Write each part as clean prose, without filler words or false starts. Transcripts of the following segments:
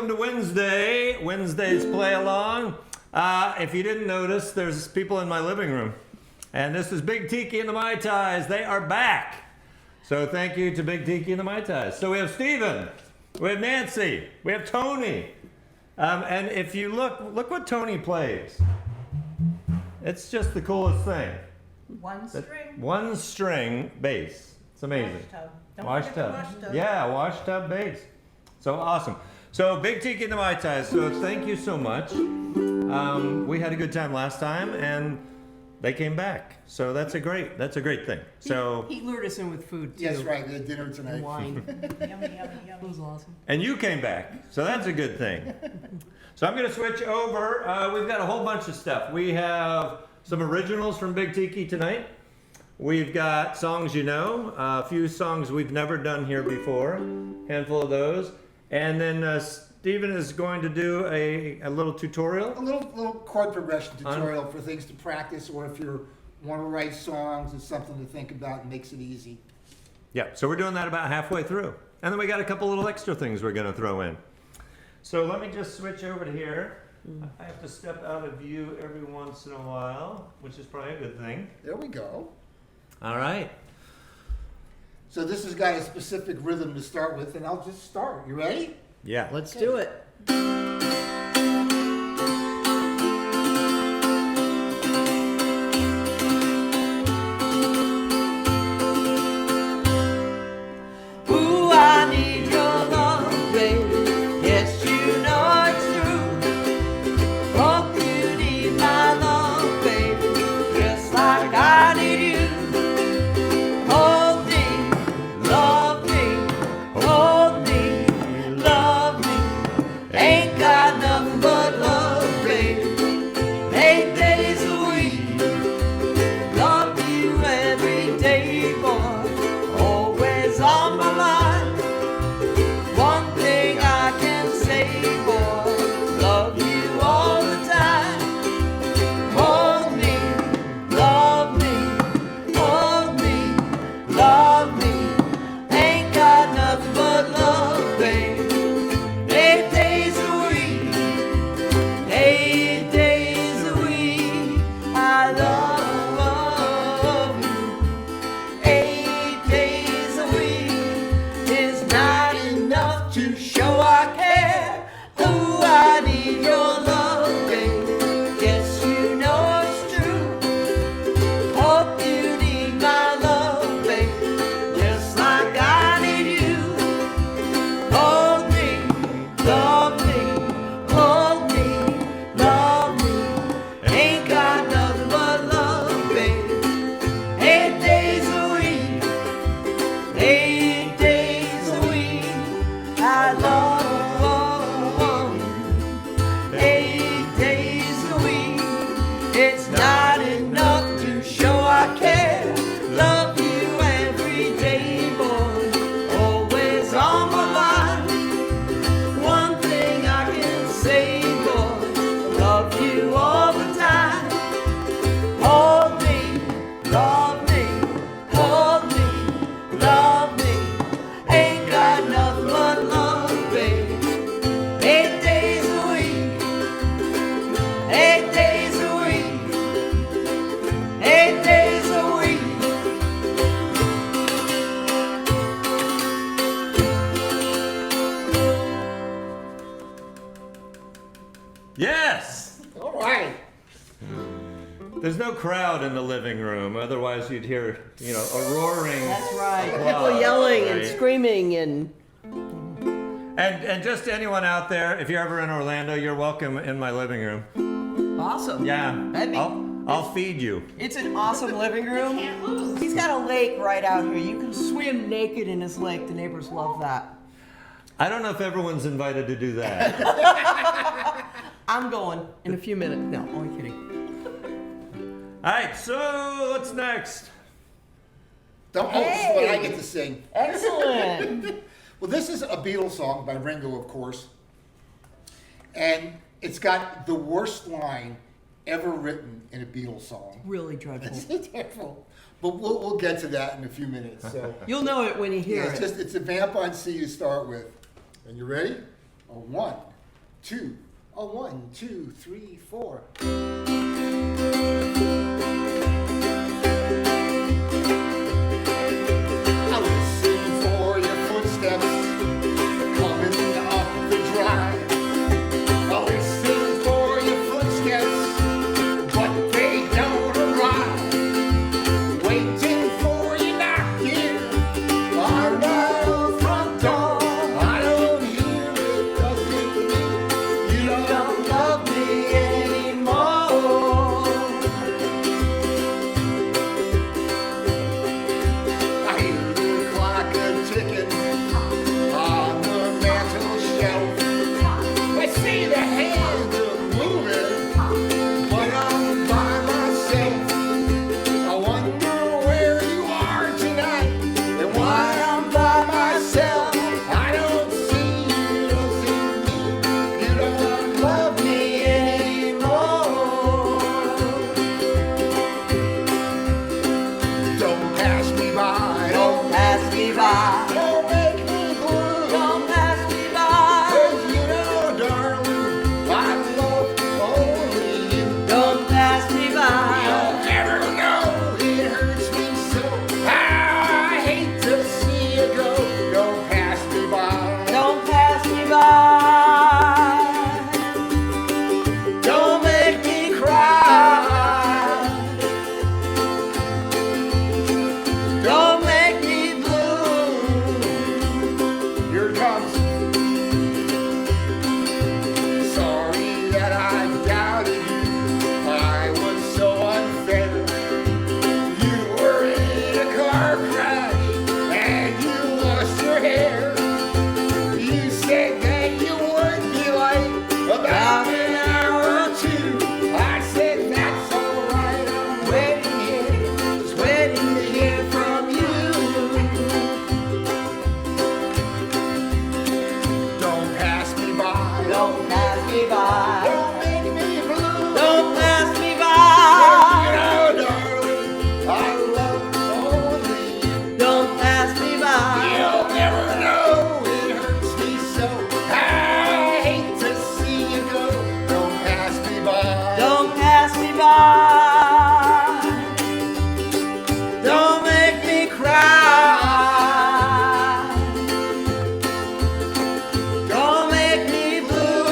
welcome to Wednesday's play along. If you didn't notice, there's people in my living room. And this is Big Tiki and the Mai Tais. They are back. So thank you to Big Tiki and the Mai Tais. So we have Stephen, we have Nancy, we have Tony. And if you look what Tony plays. It's just the coolest thing. One string bass. It's amazing. Wash tub. Yeah, wash tub bass. So awesome. So Big Tiki and the Mai Tais. So thank you so much. We had a good time last time, and they came back. So that's a great thing. So he lured us in with food too. Yes, right. We had dinner tonight. And wine. Yummy. It was awesome. And you came back. So that's a good thing. So I'm going to switch over. We've got a whole bunch of stuff. We have some originals from Big Tiki tonight. We've got songs you know, a few songs we've never done here before, handful of those. And then Stephen is going to do a little tutorial. A little chord progression tutorial for things to practice, or if you want to write songs, it's something to think about and makes it easy. Yeah, so we're doing that about halfway through. And then we got a couple little extra things we're going to throw in. So let me just switch over to here. I have to step out of view every once in a while, which is probably a good thing. There we go. All right. So this has got a specific rhythm to start with, and I'll just start. You ready? Yeah. Let's do it. Ooh, I need your love, baby. Yes, you know it's true. Hope you need my love, baby, just like I need you. Hold me, love me, hold me, love me. Ain't got nothing but love, baby. 8 days a week, love you every day, boy. Always on my mind. One thing I can say, boy, love you all the time. Hold me, love me, hold me, love me. Ain't got nothing but love, baby. 8 days a week, 8 days a week, I love you. 8 days a week is not enough to show I care. Ooh, I need your love, baby. Yes, you know it's true. Hope you need my love, baby, just like I need you. Hold me, love me, hold me, love me. Ain't got nothing but love, baby. 8 days a week, 8 days a week, I love you. 8 days a week, it's not enough to show I care. Love you every day, boy, always on my mind. One thing I can say, boy, love you all the time. Hold me, love me, hold me, love me. Ain't got nothing but love, baby. 8 days a week, 8 days a week, 8 days a week. Yes! All right. There's no crowd in the living room. Otherwise, you'd hear, a roaring. That's right. applause, People yelling and right? screaming and And just anyone out there, if you're ever in Orlando, you're welcome in my living room. awesome. Yeah. That'd be- I'll feed you. It's an awesome living room. He's got a lake right out here. You can swim naked in his lake. The neighbors love that. I don't know if everyone's invited to do that. I'm going in a few minutes. No, only kidding. All right, so what's next? This is what I get to sing. Excellent. Well, this is a Beatles song by Ringo, of course. And it's got the worst line ever written in a Beatles song. Really dreadful. It's terrible. But we'll get to that in a few minutes. So You'll know it when you hear yeah, it. it's a vamp on C to start with. And you ready? A 1, 2. A 1, 2, 3, 4. I listen for your footsteps coming up the drive. I listen for your footsteps, but they don't arrive. Waiting for you knocking on my old front door. I don't hear it, doesn't mean you don't love me anymore. I hear the clock a-ticking on the mantel shelf. I see the hands are moving, but I'm by myself. I wonder where you are tonight and why I'm by myself. I don't see you, doesn't mean you don't love me anymore. Don't pass me by, Don't pass me by. don't make me blue. Don't pass me by. 'Cause you know, darling, I love only you. Don't pass me by. You'll never know, it hurts me so. I hate to see you go. Don't pass me by. Don't pass me by. Don't make me cry. Don't make me blue. Here it comes. Sorry that I doubted you. I was so unfair. You were in a car crash and you lost your hair. You said that you would be late about an hour or two. I said that's alright. I'm waiting here, just waiting to hear from you. Don't pass me by. Don't pass me by. Don't make me blue. Don't pass me You by. know, darling, I love only you. Don't pass me by. You'll never know, it hurts me so. I hate to see you go. Don't pass me by. Don't pass me by. Don't make me cry. Don't make me blue.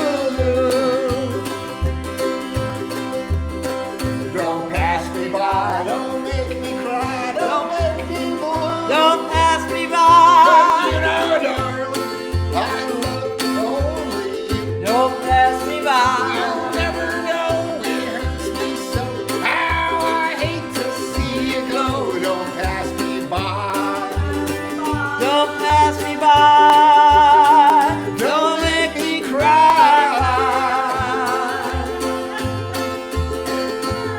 Don't pass me by. Don't make me cry. Don't make me blue. Don't pass me by. You know, darling, I love only you. Don't pass me by. You'll never know, it hurts me so. How I hate to see you go. Don't pass me by. Don't pass me by. Don't make me cry.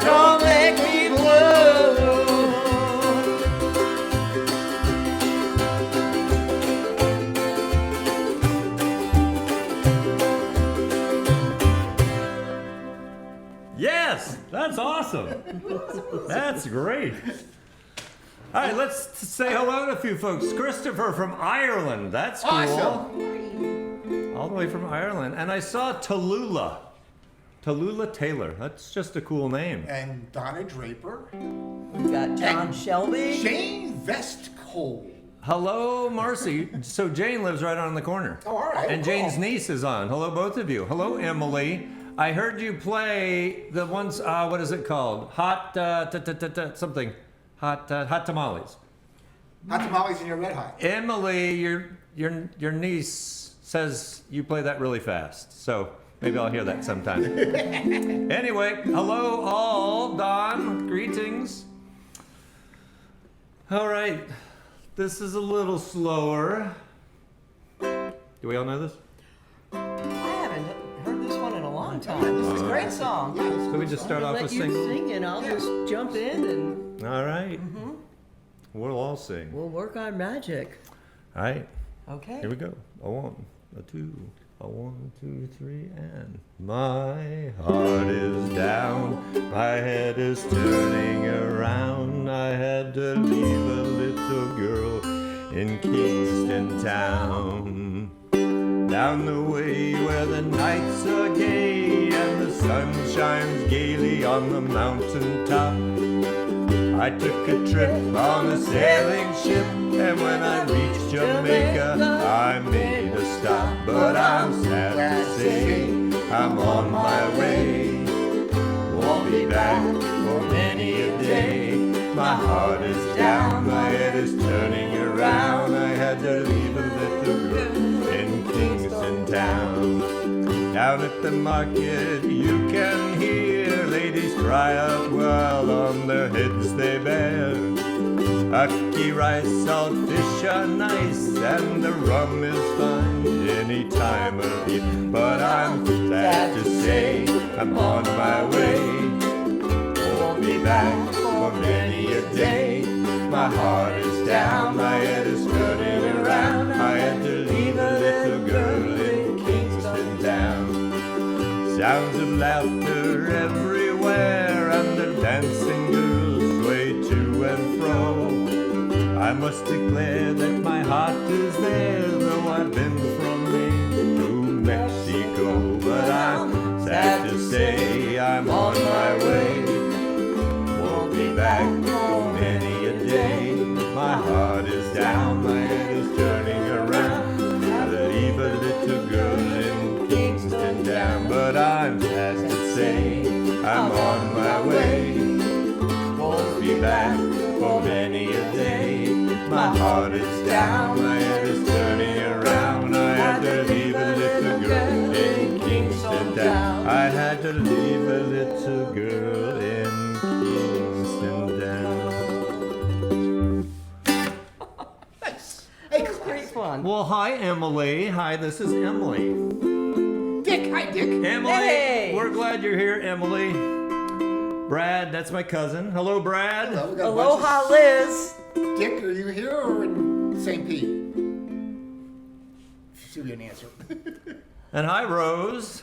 Don't make me blue. Yes, that's awesome. That's great. All right, let's say hello to a few folks. Christopher from Ireland. That's cool. Awesome. All the way from Ireland. And I saw Tallulah. Tallulah Taylor. That's just a cool name. And Donna Draper. We've got John And Shelby. Jane Vestcole. Hello, Marcy. So Jane lives right on the corner. Oh, all right. And Cool. Jane's niece is on. Hello, both of you. Hello, Emily. I heard you play the ones, what is it called? Hot, something. Hot tamales. Hot tamales in your red hot. Emily, your niece says you play that really fast. So maybe I'll hear that sometime. Anyway, hello all. Don, greetings. All right. This is a little slower. Do we all know this? I haven't heard this one in a long time. This is a great song. So we just start off Let with you singing. sing and I'll just jump in and All right. We'll all sing. we'll work on magic. All right. Okay. Here we go. A 1, a 2, a 1, 2, 3, and my heart is down, my head is turning around. I had to leave a little girl in Kingston town. down the way where the nights are gay and the sun shines gaily on the mountain top. I took a trip on a sailing ship, and when I reached Jamaica, I made a stop. But I'm sad to say I'm on my way. Won't be back for many a day. My heart is down, my head is turning around. I had to leave a little girl in Kingston town. Down at the market you can hear ladies cry out while on their heads they bear. Ackee rice, salt fish are nice, and the rum is fine any time of year. But I'm sad to say I'm on my way. Won't be back for many a day. My heart is down, my head is turning around. I had to leave a little girl in Kingston town. Sounds of laughter everywhere, and the dancing girls sway to and fro. I must declare that my heart is there, though I've been from Maine to Mexico. But I'm sad to say I'm on my way. Won't be back for many a day. My heart is down, my head is turning around. I'll leave a little girl in Kingston town. But I'm sad to say I'm on my way. Won't be back for many a day. My heart is down, my head is turning around. I had to leave a little girl in Kingston town. I had to leave a little girl in Kingston town. Nice. Hey, Great fun. Well, hi, Emily. Hi, this is Emily. Dick. Hi, Dick. Emily, Hey. we're glad you're here, Emily. Brad, that's my cousin. Hello, Brad. Hello, we got a Aloha, bunch Liz. of- Dick, are you here or in St. Pete? Should be an answer. And hi, Rose.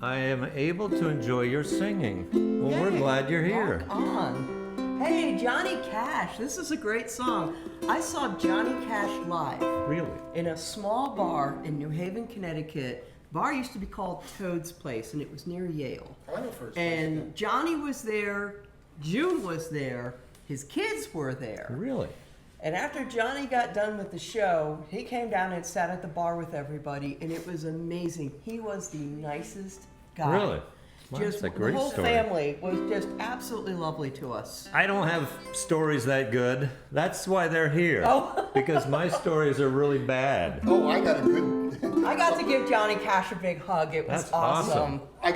I am able to enjoy your singing. Well, we're Yay. glad you're here. Rock on. Hey, Johnny Cash. This is a great song. I saw Johnny Cash live Really? in a small bar in New Haven, Connecticut. Bar used to be called Toad's Place, and it was near Yale. I know first. And Johnny was there, June was there, his kids were there. Really? And after Johnny got done with the show, he came down and sat at the bar with everybody, and it was amazing. He was the nicest guy. Really? Wow, Just that's a great the whole story. family was just absolutely lovely to us. I don't have stories that good. That's why they're here. Oh. Because my stories are really bad. Oh, I got a good. I got to give Johnny Cash a big hug. It was That's awesome. I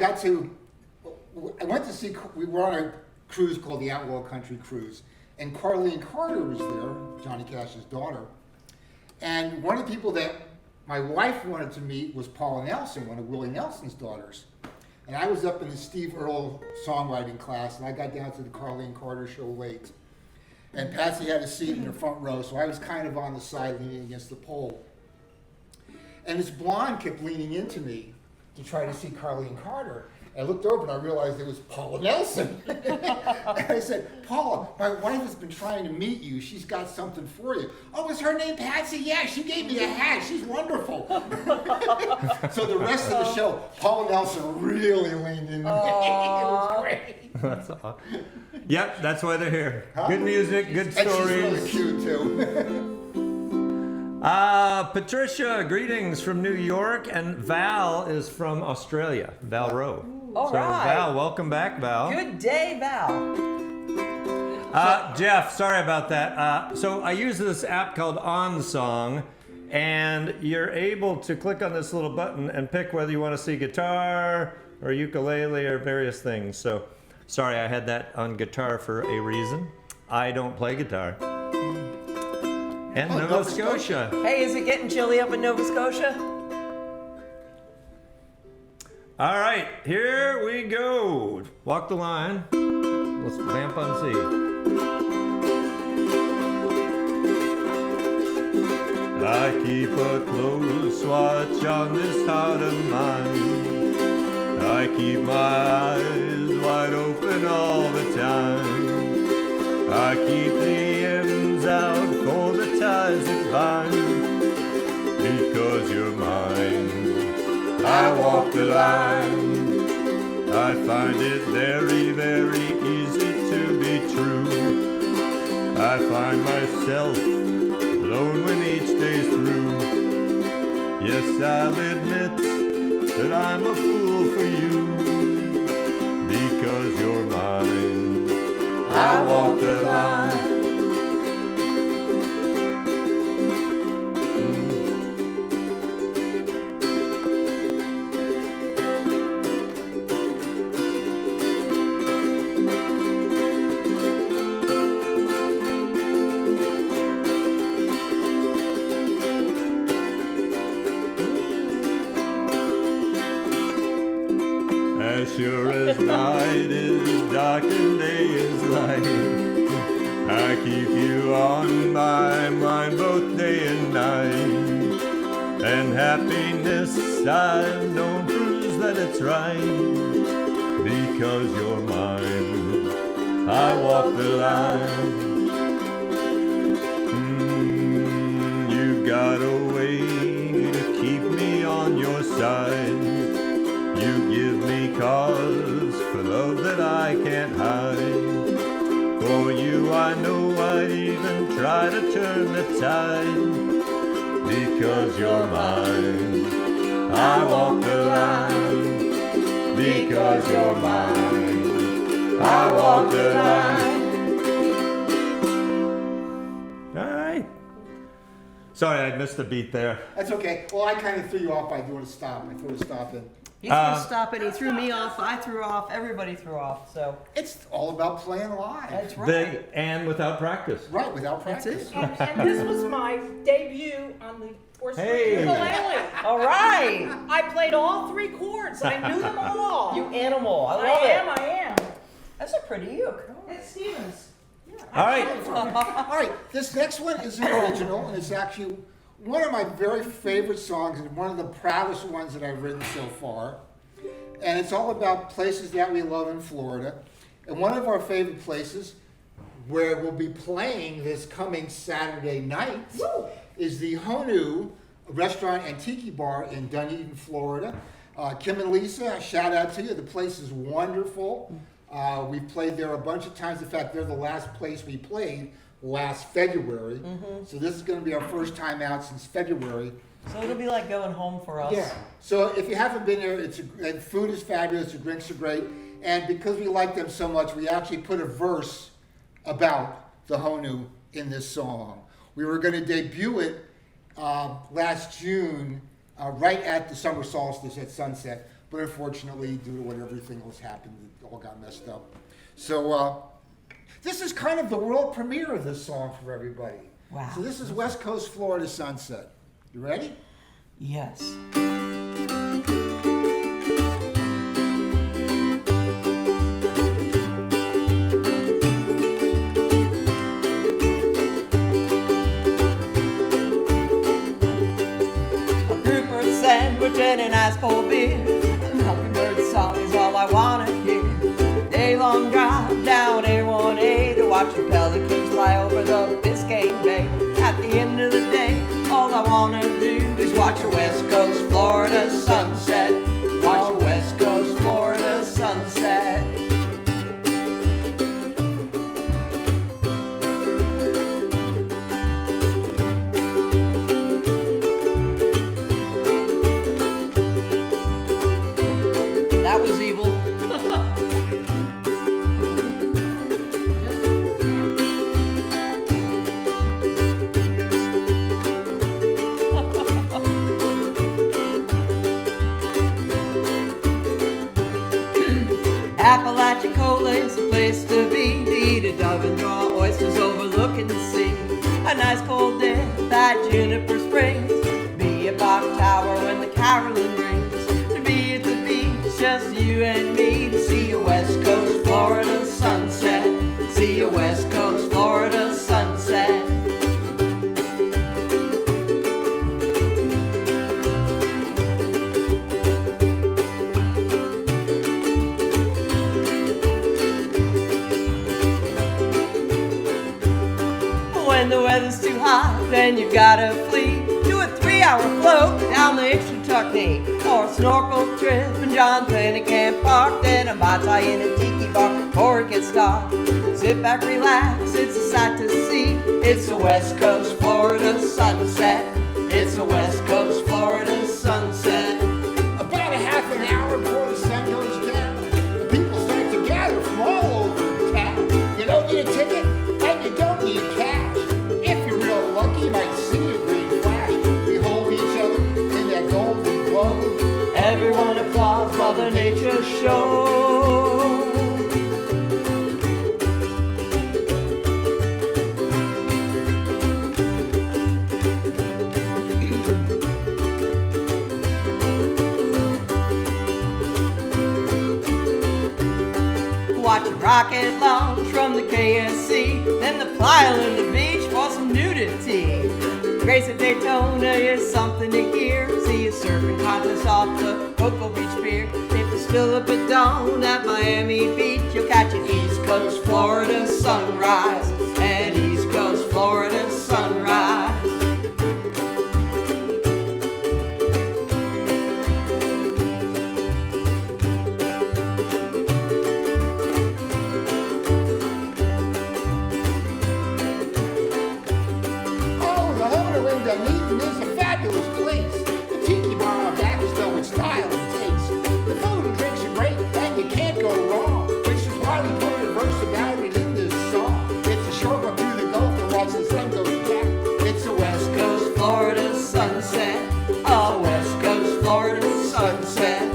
went to see. We were on a cruise called the Outlaw Country Cruise, and Carlene Carter was there, Johnny Cash's daughter. And one of the people that my wife wanted to meet was Paula Nelson, one of Willie Nelson's daughters. And I was up in the Steve Earle songwriting class, and I got down to the Carlene Carter show late. And Patsy had a seat in the front row, so I was kind of on the side leaning against the pole. And this blonde kept leaning into me to try to see Carlene Carter. I looked over and I realized it was Paula Nelson. And I said, Paula, my wife has been trying to meet you. She's got something for you. Oh, is her name Patsy? Yeah, she gave me a hat. She's wonderful. So the rest of the show, Paula Nelson really leaned into me. It was great. That's awesome. Yep, that's why they're here. Huh? Good music, good And she's really stories. cute too. Patricia, greetings from New York, and Val is from Australia. Val Rowe. All So right. Val, welcome back, Val. Good day, Val. Jeff, sorry about that. So I use this app called OnSong, and you're able to click on this little button and pick whether you want to see guitar or ukulele or various things. So sorry, I had that on guitar for a reason. I don't play guitar. And Oh, Nova Nova Scotia. Hey, is it getting chilly up in Nova Scotia? All right, here we go. Walk the line. Let's vamp on C. I keep a close watch on this heart of mine. I keep my eyes wide open all the time. I keep the ends out for the ties that bind. Because you're line. I find it very, very easy to be true. I find myself alone when each day's through. Yes, I'll admit that I'm a fool for you, because you're mine. I walk the line. As sure as night is dark and day is light, I keep you on my mind both day and night. And happiness I've known proves that it's right, because you're mine. I walk the line. You got a way to keep me on your side. You give me cause for love that I can't hide. For you I know I'd even try to turn the tide, because you're mine. I walk the line, because you're mine. I walk the line. All right. Sorry, I missed a beat there. That's okay. Well, I kind of threw you off by doing a stop. I threw a stop in. He threw a stop and he threw me off. I threw off. Everybody threw off. So It's all about playing live. that's right. And without practice. Right, without That's practice. it. And this was my debut on the four-string Hey. ukulele. All right. I played all three chords. I knew them all. You animal. I I love am. it. I am. That's a pretty uke. It's Stevens. All right. All right, this next one is an original, and it's actually one of my very favorite songs and one of the proudest ones that I've written so far. And it's all about places that we love in Florida. And one of our favorite places where we'll be playing this coming Saturday night is the Honu Restaurant and Tiki Bar in Dunedin, Florida. Kim and Lisa, a shout out to you. The place is wonderful. We've played there a bunch of times. In fact, they're the last place we played last February. So this is going to be our first time out since February. So it'll be like going home for us. Yeah. So if you haven't been there, the food is fabulous, the drinks are great, and because we like them so much, we actually put a verse about the Honu in this song. We were going to debut it last June, right at the summer solstice at sunset, but unfortunately, due to what everything else happened, it all got messed up. So this is kind of the world premiere of this song for everybody. Wow. So this is West Coast Florida Sunset. You ready? Yes. A grouper sandwich and an ice cold beer. A mockingbird song is all I wanna hear. Day-long drive down A1A to watch the pelicans fly over the Biscayne Bay. At the end of the day, all I wanna do is watch a West Coast Florida sunset. Watch a West Coast Florida sunset. That was evil. Apalachicola is a place to be. To eat a dove and draw oysters overlooking the sea. A nice cold day at Juniper Springs. Be a Bach Tower when the caroling rings. To be at the beach, just you and me. To see a West Coast Florida sunset. See a West Coast Florida sunset. When the weather's too hot, then you've gotta flee to a 3-hour float down the Ixtatuckney, or a snorkel trip in John Pennicamp Park, then a Mai Tai in a tiki bar before it gets dark. Sit back, relax, it's a sight to see. It's a West Coast Florida sunset. It's a West Coast Florida sunset. About a half an hour before the sun goes down, the people start to gather from all over town. You don't need a ticket, and you don't need cash. If you're real lucky, you might see a green flash. Behold each other in that golden glow. Everyone applauds Mother Nature's show. Watch a rocket launch from the KSC, then the fly on the beach for some nudity. Grace at Daytona is something to hear. See a surfing contest off the Cocoa Beach Pier. If you spill up at dawn at Miami Beach, you'll catch an East Coast Florida sunrise. An East Coast Florida sunrise. Oh, the Homer in Dunedin is a fabulous place. The tiki bar on back is though in style and taste. The food and drinks are great, and you can't go wrong. Which is why we put a verse about it in this song. It's a short walk through the Gulf to watch the sun go down. It's a West Coast Florida sunset. A West Coast Florida sunset.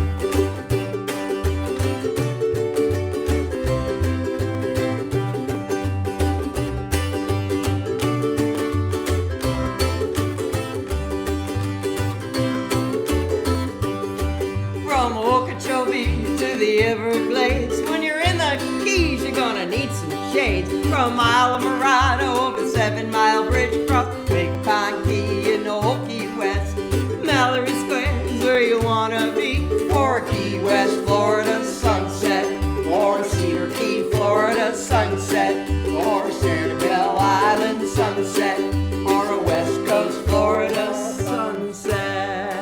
From Okeechobee to the Everglades, when you're in the Keys, you're gonna need some shades. From Isle of Morado over 7 Mile Bridge across Big Pine Key in Key West. Mallory Square is where you wanna be for a Key West, Florida sunset, or a Cedar Key, Florida sunset, or a Sanibel Island sunset, or a West Coast, Florida sunset.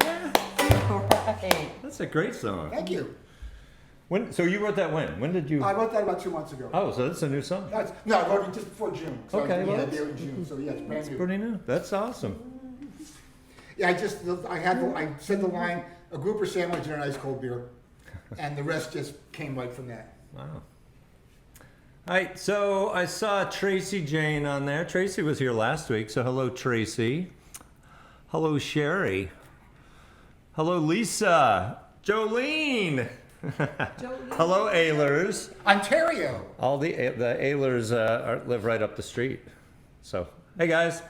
Yeah, Right. that's a great song. Thank you. So you wrote that when? When did you? I wrote that about 2 months ago. Oh, so that's a new song. No, I wrote it just before June. So Okay, I well, had there in June. So yeah, it's brand It's new. pretty new. That's awesome. Yeah, I said the line, a grouper sandwich and an ice cold beer, and the rest just came right from that. Wow. All right, so I saw Tracy Jane on there. Tracy was here last week, so hello, Tracy. Hello, Sherry. Hello, Lisa. Jolene. Hello, Aylers. Ontario. All the Aylers live right up the street. So, hey guys.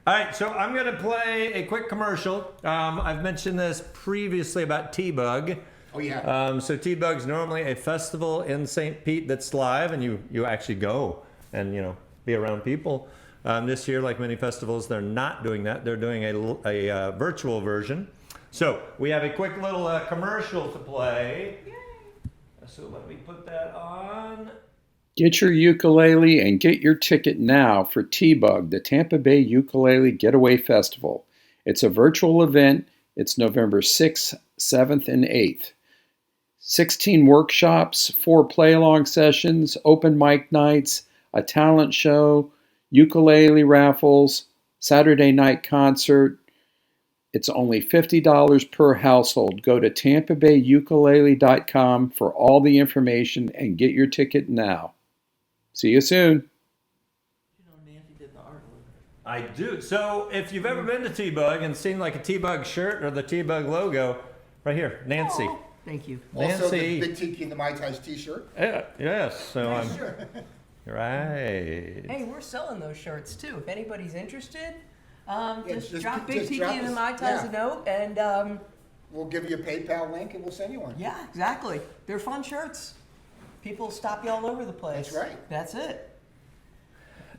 All right, so I'm going to play a quick commercial. I've mentioned this previously about T-Bug. Oh yeah. So T-Bug's normally a festival in St. Pete that's live, and you actually go and be around people. This year, like many festivals, they're not doing that. They're doing a virtual version. So we have a quick little commercial to play. Yay. So let me put that on. Get your ukulele and get your ticket now for T-Bug, the Tampa Bay Ukulele Getaway Festival. It's a virtual event. It's November 6th, 7th, and 8th. 16 workshops, 4 play-along sessions, open mic nights, a talent show, ukulele raffles, Saturday night concert. It's only $50 per household. Go to tampabayukulele.com for all the information and get your ticket now. See you soon. I do. So if you've ever been to T-Bug and seen like a T-Bug shirt or the T-Bug logo, right here, Nancy. Oh, thank you. Also, Nancy. the Big Tiki and the Mai Tais T-shirt. Yeah, yes. So I'm Sure. right. Hey, we're selling those shirts too. If anybody's interested, just just- drop Big just Tiki drop and the us- Mai Tais yeah. a note, and We'll give you a PayPal link and we'll send you one. yeah, exactly. They're fun shirts. People stop you all over the place. That's right. That's it.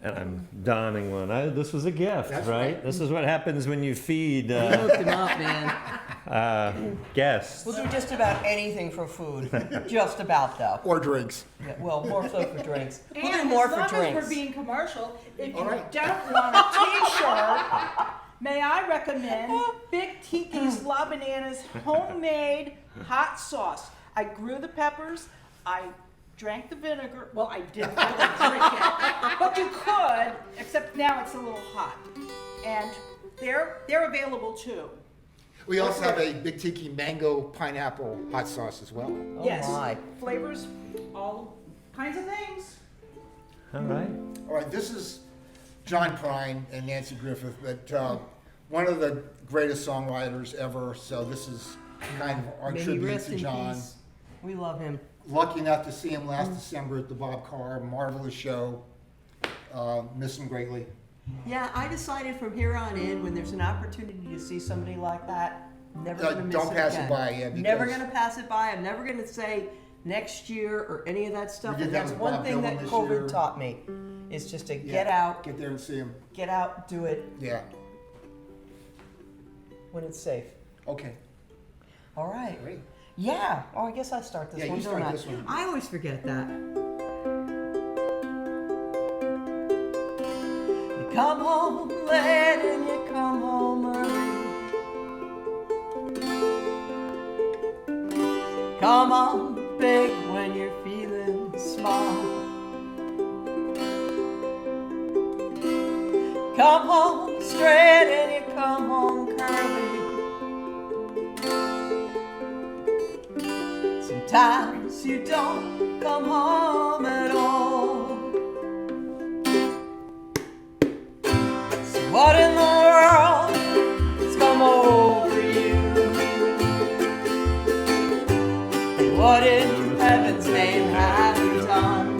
And I'm donning one. This was a gift, That's right? right. This is what happens when you feed. You hooked him up, man. guests. We'll do just about anything for food. Just about, though. Or drinks. Yeah, well, more so for drinks. We'll do And more as for long drinks. as we're being commercial, if All you right. don't want a T-shirt, may I recommend Big Tiki's La Banana's homemade hot sauce. I grew the peppers. I drank the vinegar. Well, I didn't really drink it, but you could. Except now it's a little hot, and they're available too. We also have a Big Tiki mango pineapple hot sauce as well. Oh Yes, my. flavors, all kinds of things. All right. All right, this is John Prine and Nancy Griffith, but one of the greatest songwriters ever. So this is kind of our May he tribute rest to in John. peace. We love him. Lucky enough to see him last December at the Bob Carr. Marvelous show. Miss him greatly. Yeah, I decided from here on in, when there's an opportunity to see somebody like that, never gonna miss don't it pass it again. by, yeah, Never because- gonna pass it by. I'm never gonna say next year or any of that stuff. We did And that that's with one Bob thing Dylan that this COVID year. taught me, is just to Yeah, get out, Get there and see him. do it Yeah. when it's safe. Okay. All right. Great. Yeah. Oh, I guess I start this Yeah, you one, start don't I? this one. I always forget that. You come home late and you come home early. Come on big when you're feeling small. Come home straight and you come home curly. Sometimes you don't come home at all. So what in the world has come over you? And what in heaven's name have you done?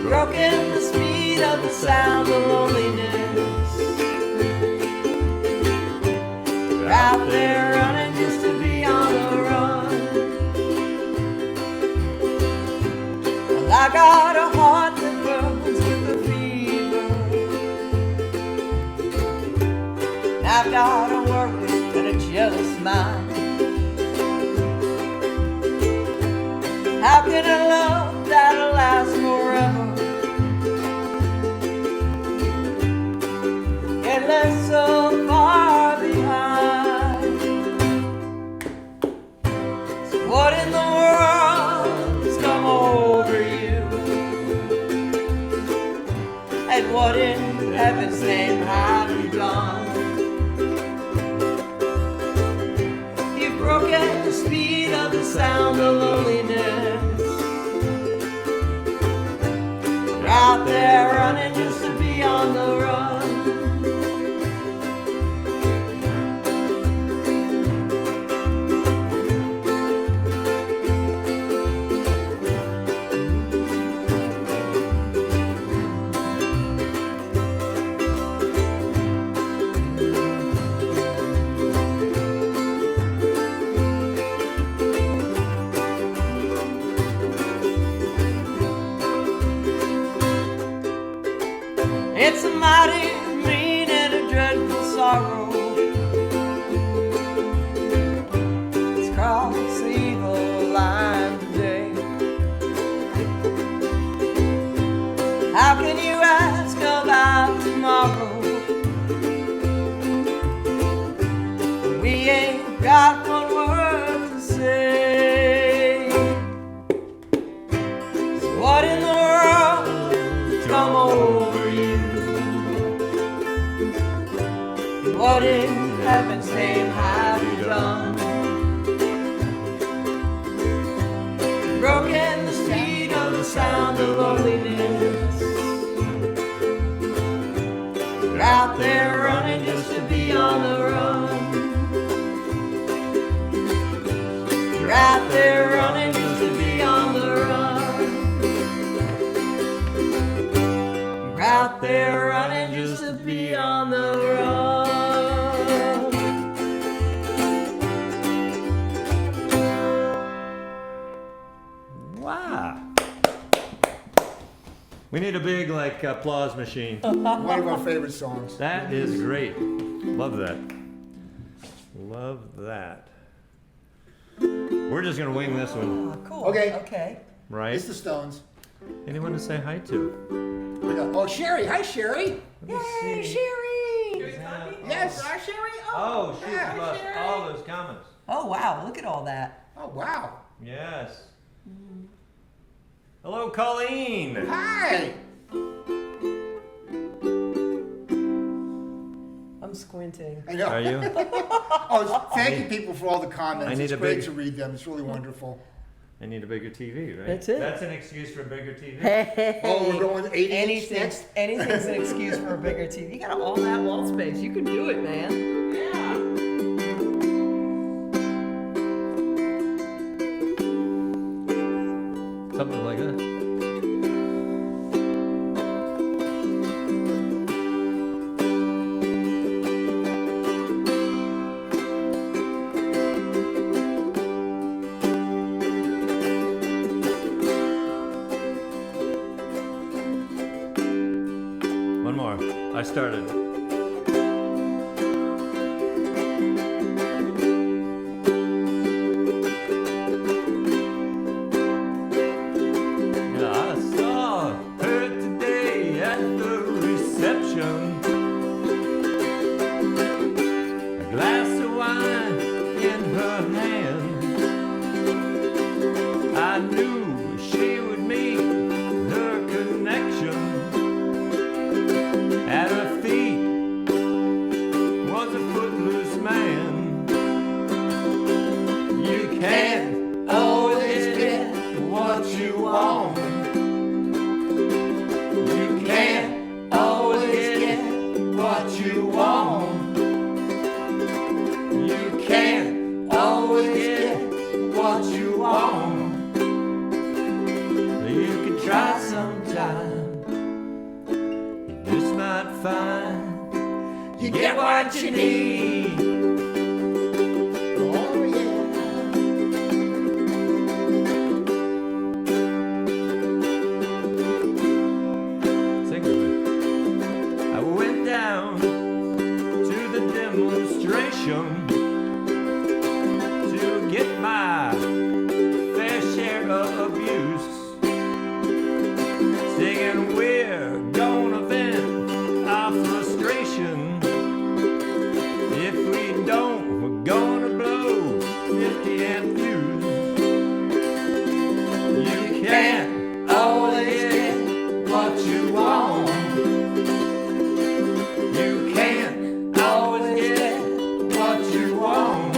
Broken the speed of the sound of loneliness. You're out there running just to be on the run. Well, I got a heart that burns with a fever. And I've got a worry and a jealous mind. How can a love that'll last forever get left so far behind? So what in the world has come over you? And what in heaven's name have you done? You've broken the speed of the sound of loneliness. You're out there running just to be on the run. It's a mighty mean and a dreadful sorrow. It's crossed the evil line today. How can you ask about tomorrow? We ain't got one word to say. So what in the world has come over you? What in heaven's name have you done? Broken the speed of the sound of loneliness. You're out there running just to be on the run. You're out there running just to be on the run. You're out there running just to be on the run. Wow. We need a big like applause machine. One of our favorite songs. That is great. Love that. Love that. We're just gonna wing this one, Oh, cool. Okay. Okay. right? It's the Stones. Anyone to say hi to? Oh, Sherry. Hi, Sherry. Yay, Sherry! Yes. Our Sherry? Oh, she Yeah. lost all those comments. Oh, wow. Look at all that. Oh, wow. Yes. Hello, Colleen. Hi. I'm squinting. I know. Are you? Oh, thank you, people, for all the comments. I need It's a great big- to read them. It's really wonderful. I need a bigger TV, right? That's it. That's an excuse for a bigger TV. Oh, we're going 80 inch next. Anything's an excuse for a bigger TV. You got all that wall space. You can do it, man. Yeah. Something like that. One more. I started. I saw her today at the reception. A glass of wine in her hand. I knew she would meet her connection. At her feet was a footloose man. You can't always get what you want. You can't always get what you want. You can't always get what you want. You can try sometime. You just might find you get what you need. Oh, yeah. Sing with me. I went down to the demonstration to get my fair share of abuse. Singing, we're gonna vent our frustration. If we don't, we're gonna blow 50 amp fuse. You can't always get what you want. You can't always get what you want.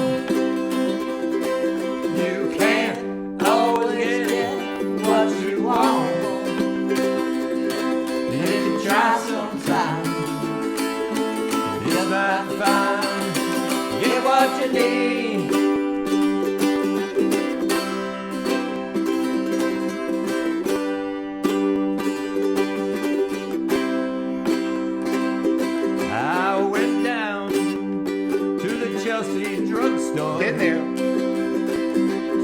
You can't always get what you want. If you try sometime, you might find get what you need. I went down to the Chelsea drugstore Been there.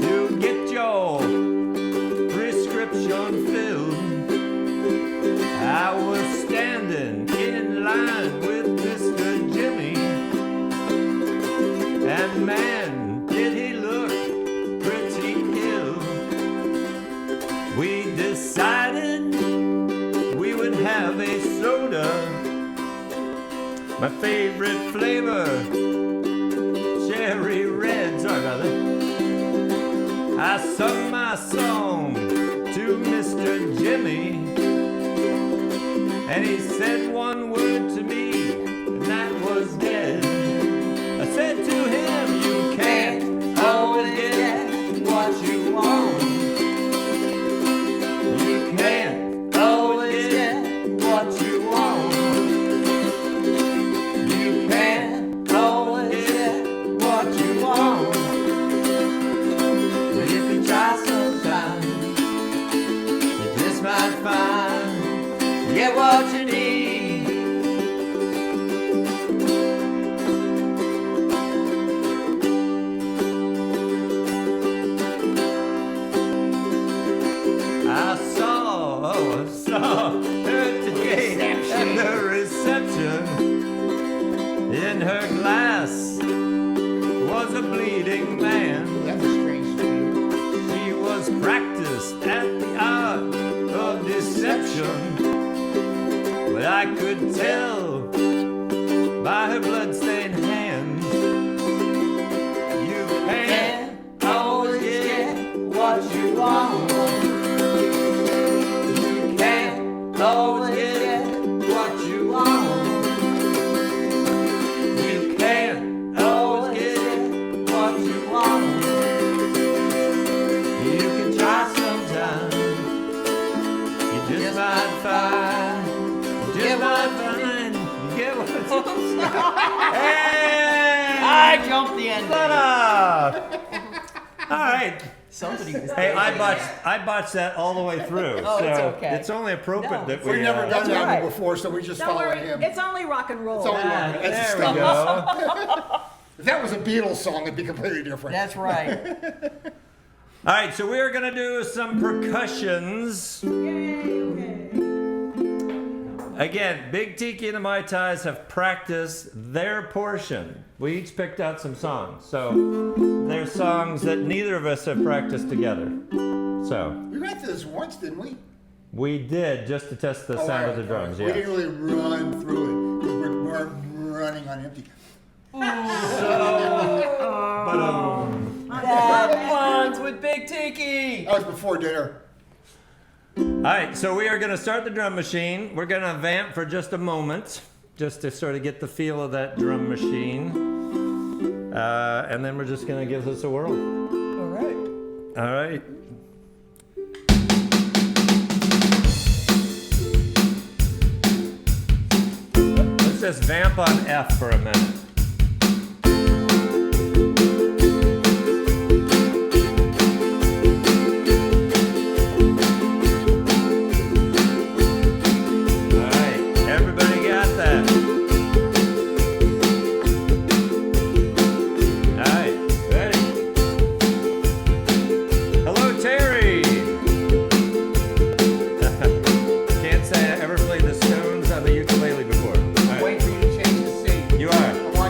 to get your prescription filled. I was standing in line with Mr. Jimmy, and man, did he look pretty ill. We decided we would have a soda, my favorite flavor, cherry red. Sorry about that. I sung my song to Mr. Jimmy, and he said one word to me, and that was dead. I said to him, you can't always get what you want. You can't always get what you want. You can't always get what you want. But if you try sometime, you just might find you get what you need. her glass was a bleeding man. That's a strange thing. She was practiced at the art of deception, but I could tell by her bloodstained hand. You can't always get what you want. You can't always get what you want. You can't always get what you want. You can try sometimes. You just might find. You just might find. You get what you Hey! I jumped the end. Shut up! All right. Somebody was Hey, I botched that all the way through. Oh, so it's okay. It's only appropriate No. that we. We've never done That's that right. one before, so we just Don't followed worry, him. it's only rock and roll. It's only Ah, rock. It's there we stuff. go. If that was a Beatles song, it'd be completely different. That's right. All right, so we are going to do some percussions. Yay, okay. Again, Big Tiki and the Mai Tais have practiced their portion. We each picked out some songs. So there's songs that neither of us have practiced together. So We went through this once, didn't we? we did just to test the sound of the drums. We Yeah. didn't really run through it because we weren't running on empty. That one's with Big Tiki. That was before dinner. All right, so we are going to start the drum machine. We're going to vamp for just a moment, just to sort of get the feel of that drum machine. And then we're just going to give this a whirl. All right. All right. Let's just vamp on F for a minute. All right, everybody got that? All right, ready? Hello, Terry. Can't say I ever played the Stones on the ukulele before. All right. Wait for you to change the seat. You are. I want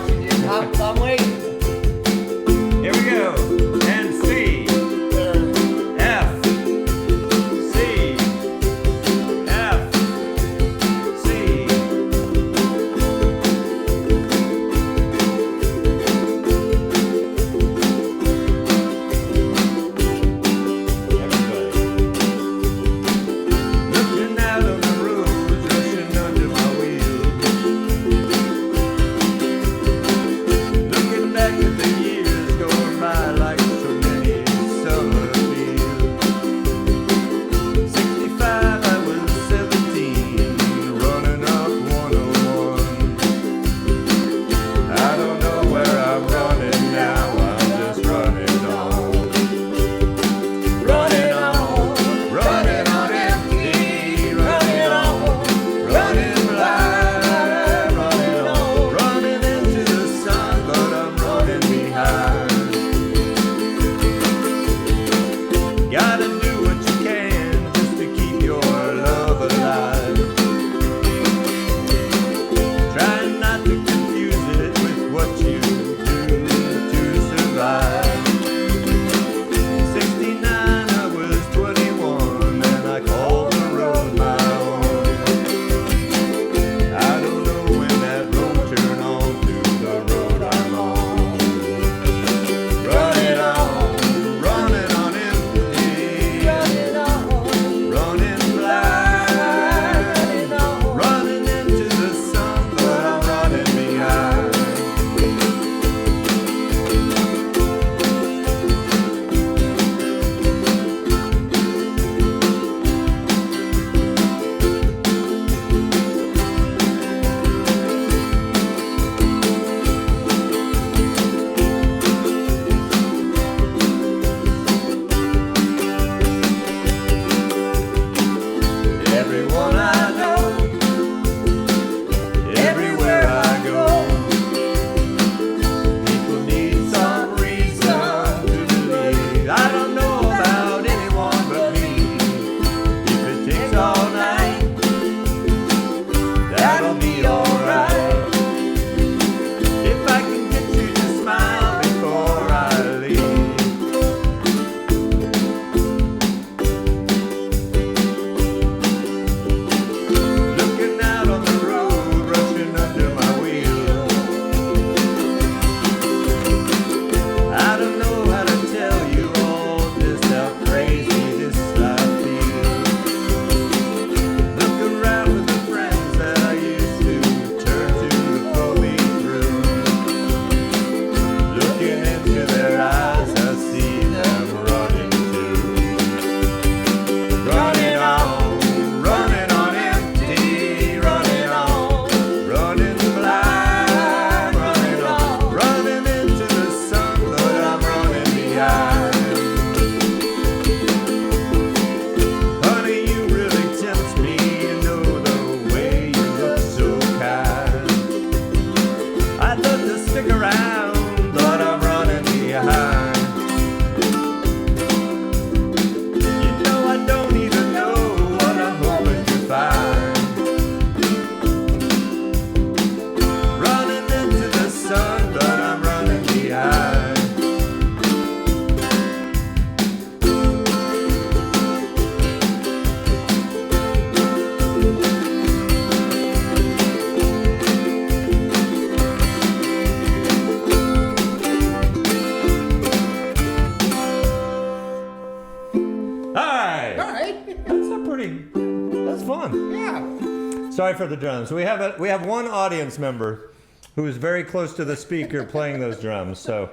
Sorry for the drums. We have one audience member who is very close to the speaker playing those drums, so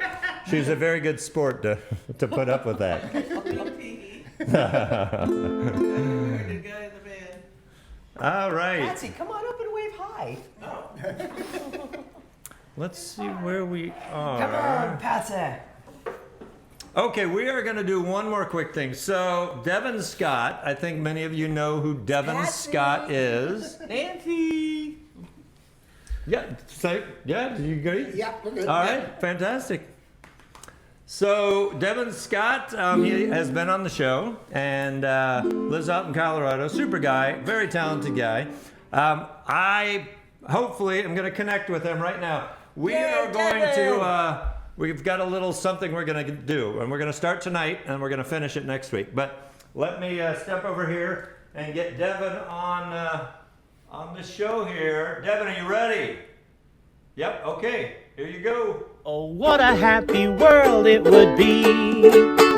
she's a very good sport to put up with that. Big Tiki. The guy in the band. All right. Patsy, come on up and wave hi. Let's see where we are. Come on, Patsy. Okay, we are going to do one more quick thing. So, Devin Scott, I think many of you know who Devin Patsy. Scott is. Nancy. Yeah, did you agree? Yeah, we're good. All right, fantastic. So, Devin Scott, he has been on the show and lives out in Colorado. Super guy, very talented guy. I hopefully am going to connect with him right now. We are going to... We've got a little something we're going to do, and we're going to start tonight, and we're going to finish it next week. But let me step over here and get Devin on the show here. Devin, are you ready? Yep, okay. Here you go. Oh, what a happy world it would be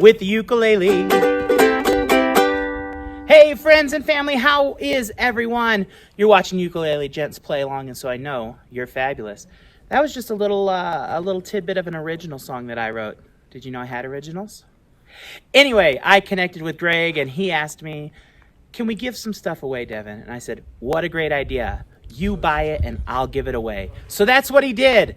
with the ukulele. Hey, friends and family, how is everyone? You're watching Ukulele Gents play along, and so I know you're fabulous. That was just a little tidbit of an original song that I wrote. Did you know I had originals? Anyway, I connected with Greg, and he asked me, can we give some stuff away, Devin? And I said, what a great idea. You buy it, and I'll give it away. So that's what he did.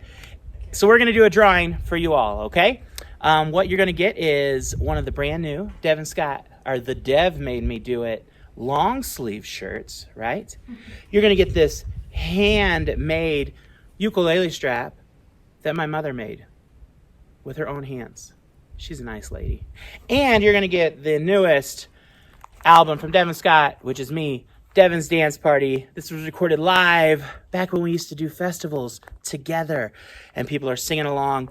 So we're going to do a drawing for you all, okay? What you're going to get is one of the brand new Devin Scott, or the Dev made me do it, long sleeve shirts, right? You're going to get this handmade ukulele strap that my mother made with her own hands. She's a nice lady. And you're going to get the newest album from Devin Scott, which is me, Devin's Dance Party. This was recorded live back when we used to do festivals together and people are singing along.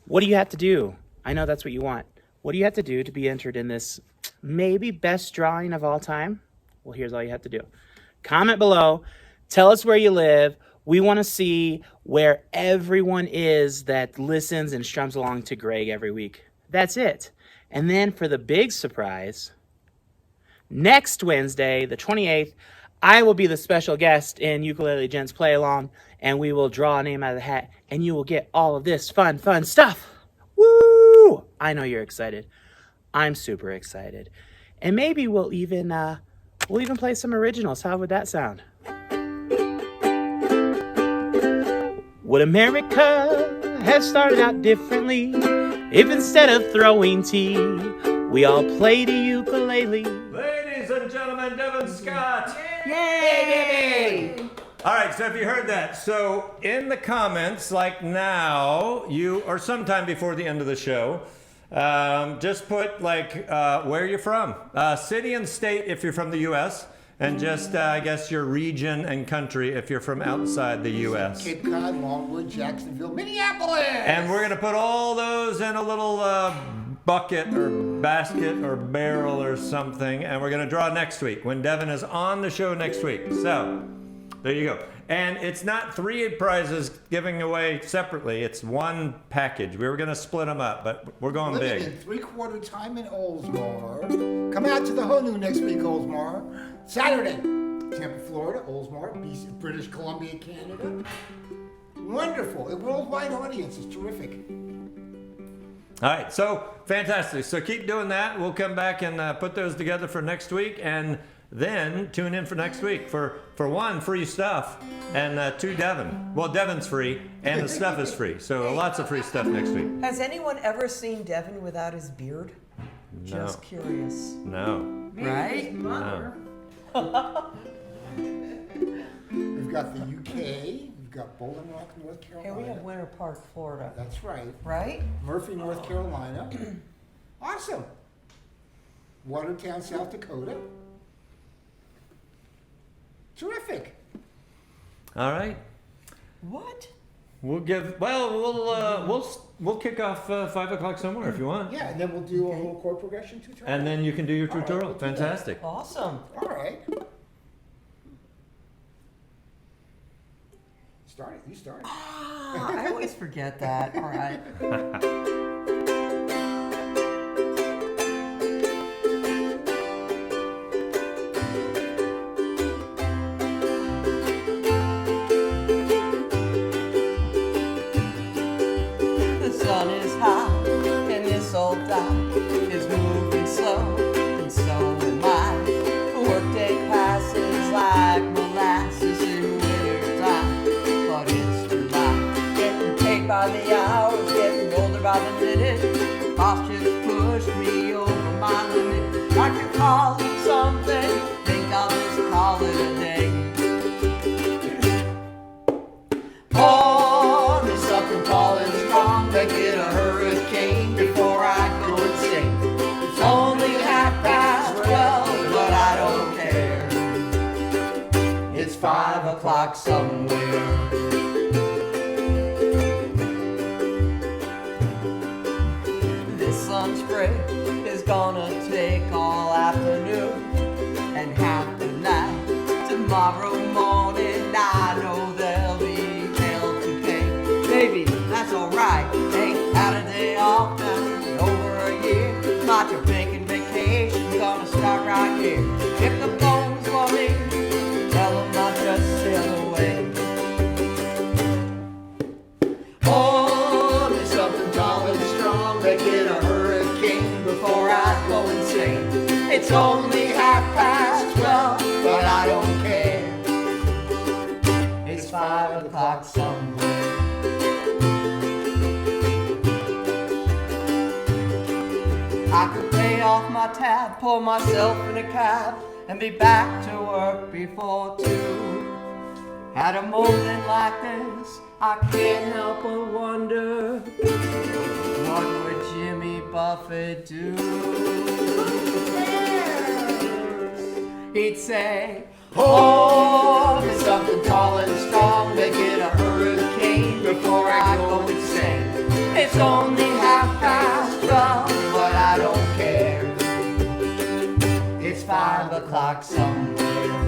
What do you have to do? I know that's what you want. What do you have to do to be entered in this maybe best drawing of all time? Well, here's all you have to do. Comment below. Tell us where you live. We want to see where everyone is that listens and strums along to Greg every week. That's it. And then for the big surprise, next Wednesday, the 28th, I will be the special guest in Ukulele Gents Play Along, and we will draw a name out of the hat, and you will get all of this fun stuff. Woo! I know you're excited. I'm super excited. And maybe we'll even play some originals. How would that sound? Would America have started out differently if instead of throwing tea, we all played a ukulele? Ladies and gentlemen, Devin Scott. Yay! All right, so if you heard that, so in the comments, like now, or sometime before the end of the show, just put like where you're from, city and state if you're from the U.S., and just, I guess, your region and country if you're from outside the U.S. Cape Cod, Longwood, Jacksonville, Minneapolis. And we're going to put all those in a little bucket or basket or barrel or something, and we're going to draw next week when Devin is on the show next week. So, there you go. And it's not 3 prizes giving away separately. It's one package. We were going to split them up, but we're going Living big. in three-quarter time in Oldsmar. Come out to the Honu next week, Oldsmar. Saturday, Tampa, Florida, Oldsmar, BC, British Columbia, Canada. Wonderful. A worldwide audience. It's terrific. All right, so fantastic. So keep doing that. We'll come back and put those together for next week, and then tune in for next week for 1, free stuff, and 2, Devin. Well, Devin's free, and the stuff is free. So lots of free stuff next week. Has anyone ever seen Devin without his beard? No. Just curious. No. Right? No. We've got the UK. We've got Bowling Rock, North Carolina. Here we have Winter Park, Florida. That's right. Right? Murphy, North Carolina. Awesome. Watertown, South Dakota. Terrific. All right. What? We'll kick off 5 o'clock somewhere if you want. Yeah, and then we'll do a little chord progression tutorial. And then you can do your All right, tutorial. we'll do that. Fantastic. Awesome. All right. Start it. You start it. I always forget that. All right. by the hour, getting older by the minute. Boss just pushed me over my limit. I could call it something, think I'll just call it a day. Pour me something tall and strong, make it a hurricane before I go insane. It's only 12:30, but I don't care. It's 5 o'clock somewhere. This sun spray is gonna take all afternoon and half the night. Tomorrow morning I know there'll be hell to pay. Baby, that's alright. Ain't had a day off now in over a year. My Jamaican vacation gonna start right here. If the phone's for me, tell them I'll just sail away. Oh, there's something tall and strong, make it a hurricane before I go insane. It's only 12:30, but I don't care. It's 5 o'clock somewhere. I could pay off my tab, pull myself in a cab, and be back to work before 2. At a moment like this, I can't help but wonder, what would Jimmy Buffett do? He'd say, pour me something tall and strong, make it a hurricane before I go insane. It's only 12:30, but I don't care. It's 5 o'clock somewhere.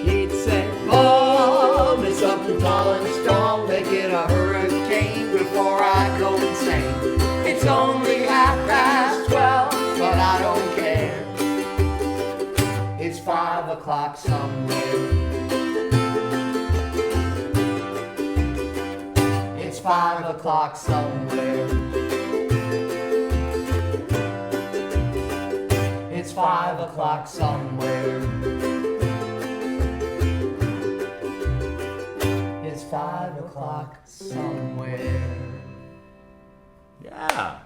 He'd say, pour me something tall and strong, make it a hurricane before I go insane. It's only 12:30, but I don't care. It's 5 o'clock somewhere. It's 5 o'clock somewhere. It's 5 o'clock somewhere. It's 5 o'clock somewhere. Yeah.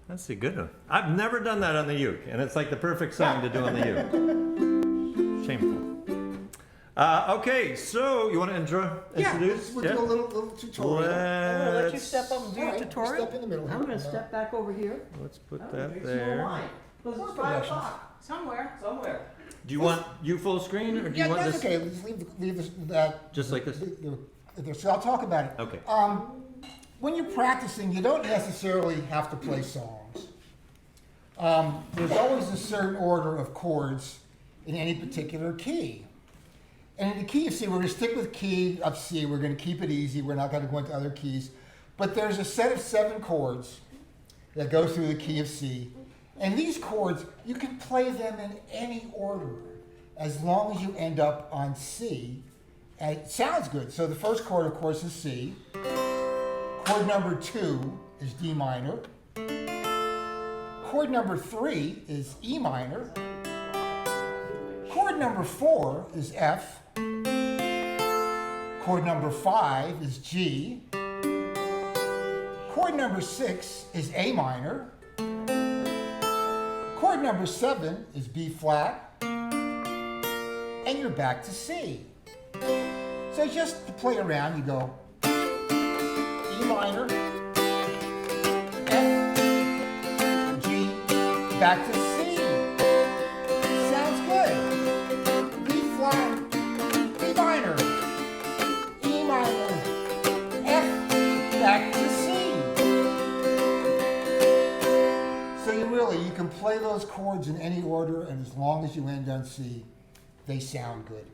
That's a good one. I've never done that on the uke, and it's like the perfect song to do on the uke. Shameful. Okay, so you want to introduce? We'll do a little tutorial. I'm gonna let you step up and do your Alright, tutorial. step in the middle. I'm gonna step back over here. Let's put that there. Because it's 5 o'clock. Somewhere. Do you want you full screen, or do Yeah, you want that's this okay. Let's leave that. just like this? So I'll talk about it. Okay. When you're practicing, you don't necessarily have to play songs. There's always a certain order of chords in any particular key. And in the key of C, we're going to stick with key of C. We're going to keep it easy. We're not going to go into other keys. But there's a set of 7 chords that go through the key of C. And these chords, you can play them in any order as long as you end up on C. And it sounds good. So the first chord, of course, is C. Chord number 2 is D minor. Chord number 3 is E minor. Chord number 4 is F. Chord number 5 is G. Chord number 6 is A minor. Chord number 7 is B flat. And you're back to C. So just to play around, you go E minor, F, G, back to C. Sounds good. B flat, B minor, E minor, F, back to C. So you can play those chords in any order, and as long as you end on C, they sound good.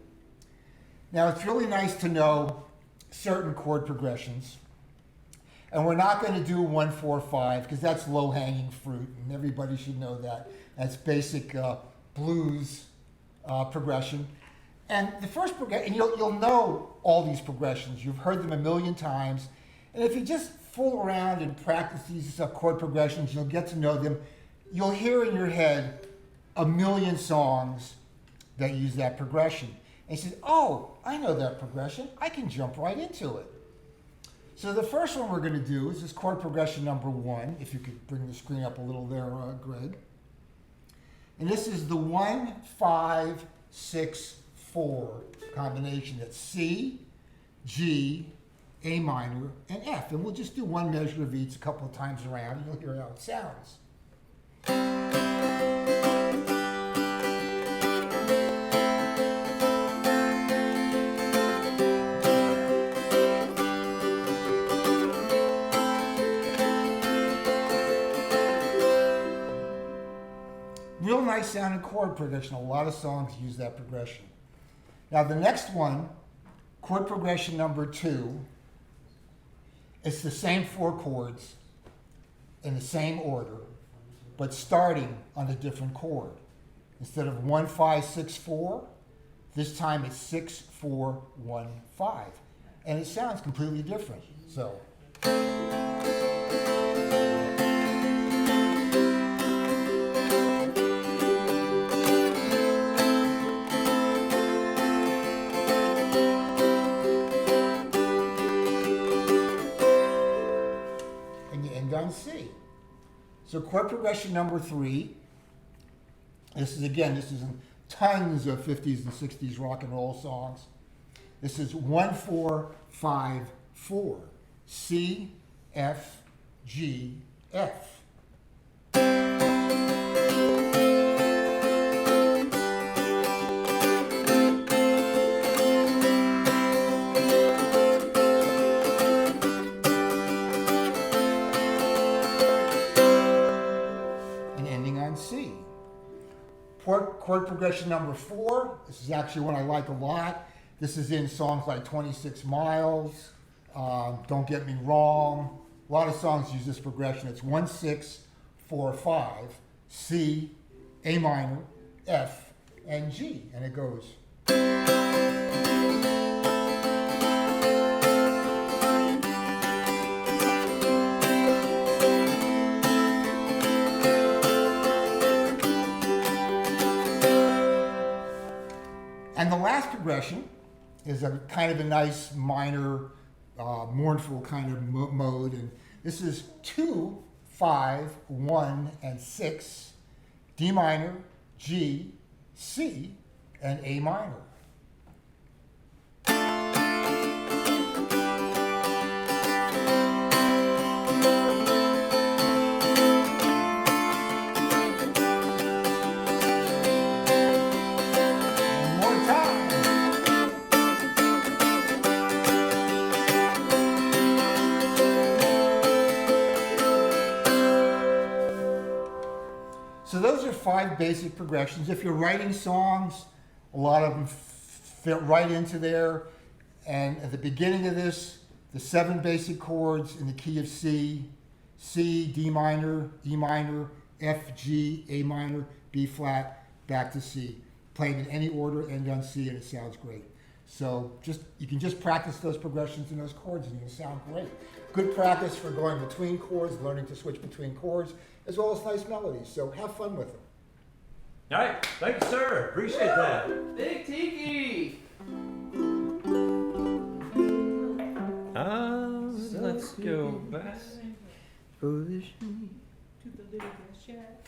Now, it's really nice to know certain chord progressions. And we're not going to do 1, 4, 5 because that's low-hanging fruit, and everybody should know that. That's basic blues progression. And the first progression, and you'll know all these progressions. You've heard them a million times. And if you just fool around and practice these chord progressions, you'll get to know them. You'll hear in your head a million songs that use that progression. And he said, oh, I know that progression. I can jump right into it. So the first one we're going to do is this chord progression number 1. If you could bring the screen up a little there, Greg. And this is the 1, 5, 6, 4 combination. That's C, G, A minor, and F. And we'll just do one measure of each a couple of times around, and you'll hear how it sounds. Real nice sounding chord progression. A lot of songs use that progression. Now the next one, chord progression number 2, it's the same 4 chords in the same order, but starting on a different chord. Instead of 1, 5, 6, 4, this time it's 6, 4, 1, 5. And it sounds completely different. So. C. So chord progression number 3. This is in tons of 50s and 60s rock and roll songs. This is 1, 4, 5, 4. C, F, G, F. C. Chord progression number 4. This is actually one I like a lot. This is in songs like 26 Miles, Don't Get Me Wrong. A lot of songs use this progression. It's 1, 6, 4, 5, C, A minor, F, and G. And it goes. And the last progression is a kind of a nice minor, mournful kind of mode. And this is 2, 5, 1, and 6, D minor, G, C, and A minor. So those are 5 basic progressions. If you're writing songs, a lot of them fit right into there. And at the beginning of this, the 7 basic chords in the key of C, C, D minor, E minor, F, G, A minor, B flat, back to C. Played in any order, end on C, and it sounds great. So you can just practice those progressions and those chords and you'll sound great. Good practice for going between chords, learning to switch between chords, as well as nice melodies. So have fun with them. All right, thank you, sir. Appreciate that. Big Tiki! Let's go back.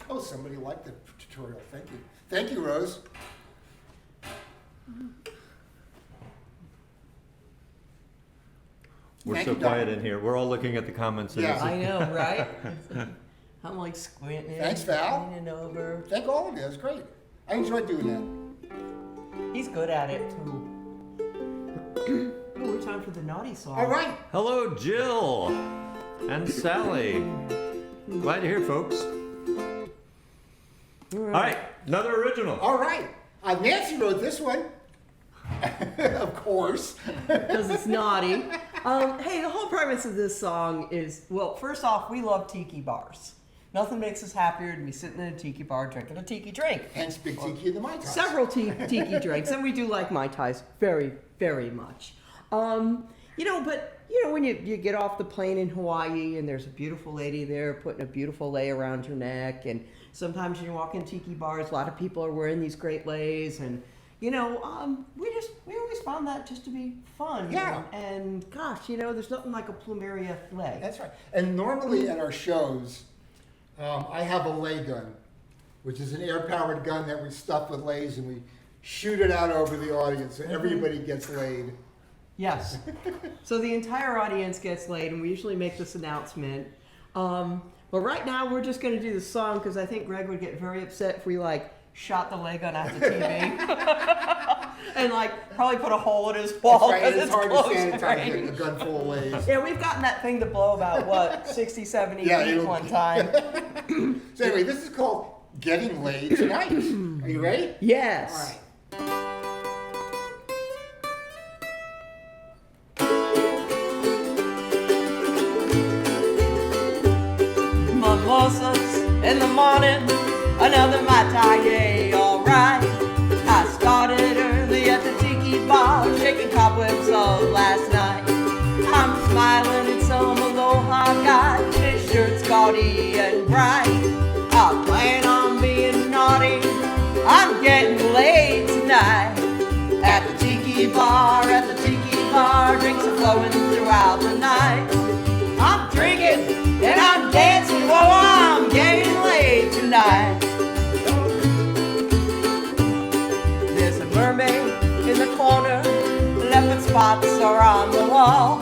Oh, somebody liked the tutorial. Thank you. Thank you, Rose. We're Thank so you, Don. quiet in here. We're all looking at the comments. and Yeah. it's- I know, right? I'm like squinting. Thanks, Val. Leaning over. Thank all of you. That's great. I enjoyed doing that. He's good at it, too. Oh, we're time for the naughty song. All right. Hello, Jill and Sally. Glad to hear, folks. All right, another original. All right. Nancy wrote this one. Of course. Because it's naughty. Hey, the whole premise of this song is, well, first off, we love tiki bars. Nothing makes us happier than be sitting in a tiki bar drinking a tiki drink. Hence Big Tiki and the Mai Tais. Several tiki drinks, and we do like Mai Tais very, very much. When you get off the plane in Hawaii and there's a beautiful lady there putting a beautiful lei around your neck, and sometimes you walk in tiki bars, a lot of people are wearing these great leis, and we just found that just to be fun. Yeah. And gosh, there's nothing like a plumeria lay. That's right. And normally at our shows, I have a lay gun, which is an air-powered gun that we stuff with lays and we shoot it out over the audience so everybody gets laid. Yes. So the entire audience gets laid, and we usually make this announcement. But right now, we're just going to do the song because I think Greg would get very upset if we shot the lay gun at the TV and probably put a hole in his wall because It's hard to close sanitize range. a gun full of lays. Yeah, we've gotten that thing to blow about 60, 70 Yeah, feet it'll- one time. So anyway, this is called Getting Laid Tonight. Are you ready? Yes. All right. Mimosas in the morning, another Mai Tai, yeah, alright. I started early at the Tiki bar, shaking cobwebs of last night. I'm smiling at some aloha guy, his shirt's gaudy and bright. I plan on being naughty, I'm getting laid tonight. At the Tiki bar, drinks are flowing throughout the night. I'm drinking and I'm dancing while I'm getting laid tonight. There's a mermaid in the corner, leopard spots are on the wall.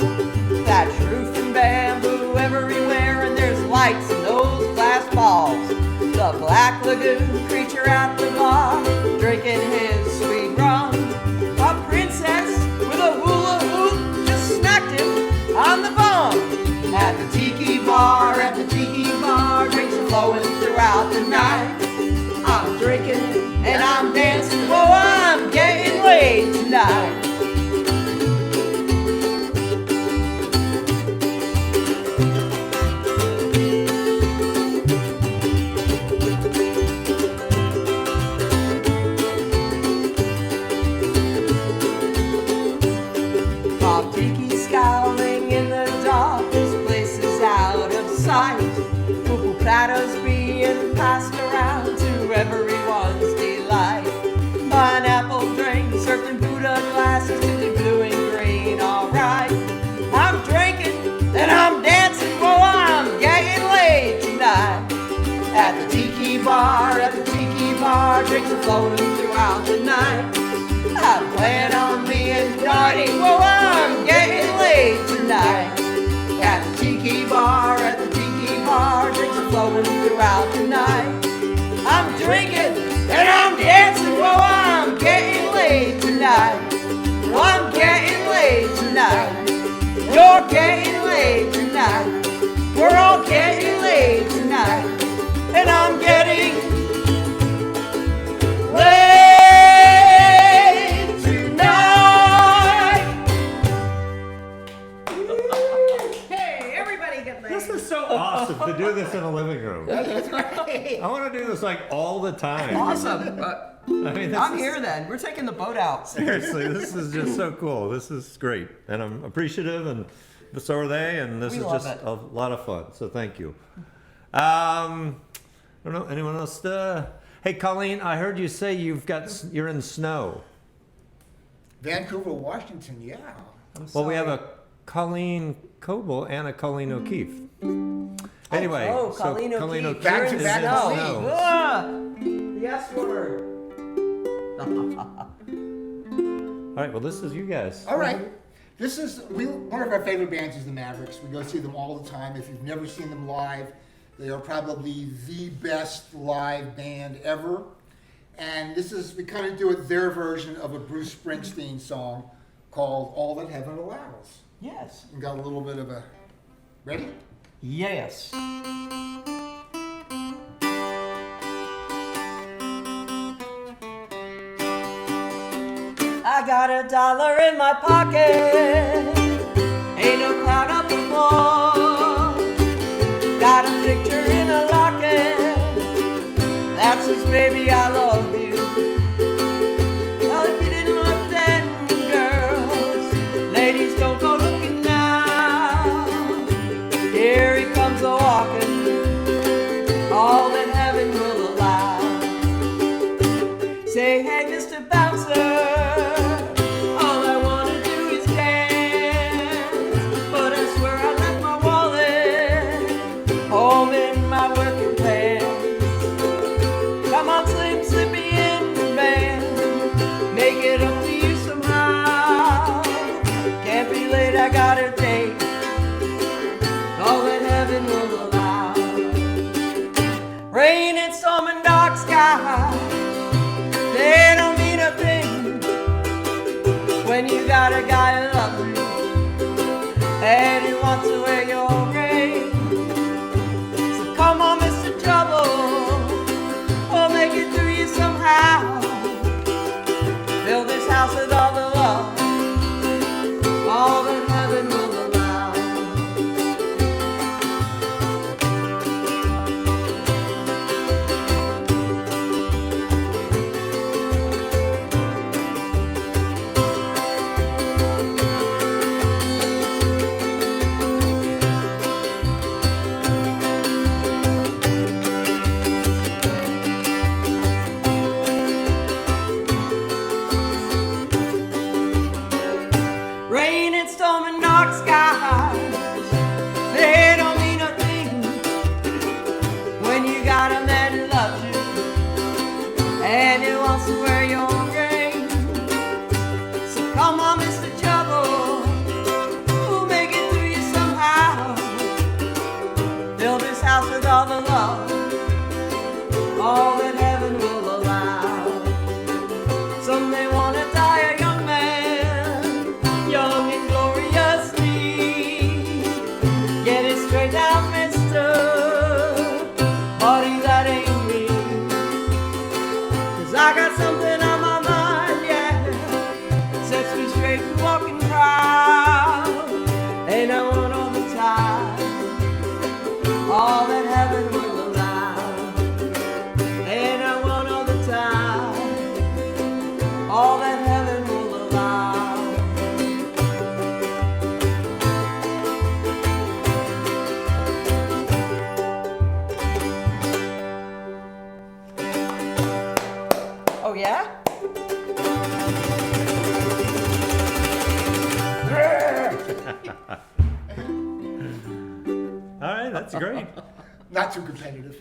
Thatch roof and bamboo everywhere, and there's lights in those glass balls. The Black Lagoon creature at the bar, drinking his sweet rum. A princess with a hula hoop just smacked him on the bum. At the Tiki bar, drinks are flowing throughout the night. I'm drinking and I'm dancing, oh, I'm getting laid tonight. Bob Tiki scowling in the dark, this place is out of sight. Poo-poo platters being passed around to everyone's delight. Pineapple drinks served in Buddha glasses, to blue and green, alright. I'm drinking and I'm dancing, oh, I'm getting laid tonight. At the Tiki bar, drinks are flowing throughout the night. I plan on being naughty, oh, I'm getting laid tonight. At the Tiki bar, drinks are flowing throughout the night. I'm drinking and I'm dancing, oh, I'm getting laid tonight. Oh, I'm getting laid tonight. You're getting laid tonight. We're all getting laid tonight. And I'm getting laid tonight. Hey, everybody get laid. This is so awesome to do this in a living room. I want to do this all the time. Awesome. I mean, I'm here then. We're taking the boat out. Seriously, this is just so cool. This is great, and I'm appreciative, and so are they. And this We is love just it. a lot of fun. So thank you. I don't know anyone else. Hey, Colleen, I heard you say you're in snow. Vancouver, Washington, yeah. Well, we have a Colleen Coble and a Colleen O'Keefe. Anyway, Oh, so Colleen O'Keefe. Back You're to in back snow. Colleen. Ah, the S word. All right, well, this is you guys. All right. This is one of our favorite bands is the Mavericks. We go see them all the time. If you've never seen them live, they are probably the best live band ever. And we kind of do it their version of a Bruce Springsteen song called All That Heaven Allows. Yes. We got a little bit of a, ready? Yes. I got $1 in my pocket, ain't no cloud up above. Got a picture in a locket that says, baby, I love you. Well, if you didn't look then, girls, ladies, don't go looking now. Here he comes a-walking, all that heaven will allow. Say, hey, Mr. Bouncer, all I when you got a guy who loves you and he wants to wear your ring. So come on, Mr. Trouble, we'll make it through you somehow. Fill this house with all the love, all that heaven will allow. Rain and storm and dark skies, they don't mean a thing when you got a man who loves you and he wants to wear your ring. So come on, Mr. Trouble, we'll make it through you somehow. Fill this house with all the love, all that heaven will allow. Some may want to die a young man, young and gloriously. Get it straight down, mister, buddy, that ain't me. 'Cause I got something on my mind, yeah, sets me straight to walking proud. And I want all the time, all that heaven will allow. And I want all the time, all that heaven will allow. Oh yeah? All right, that's great. Not too competitive.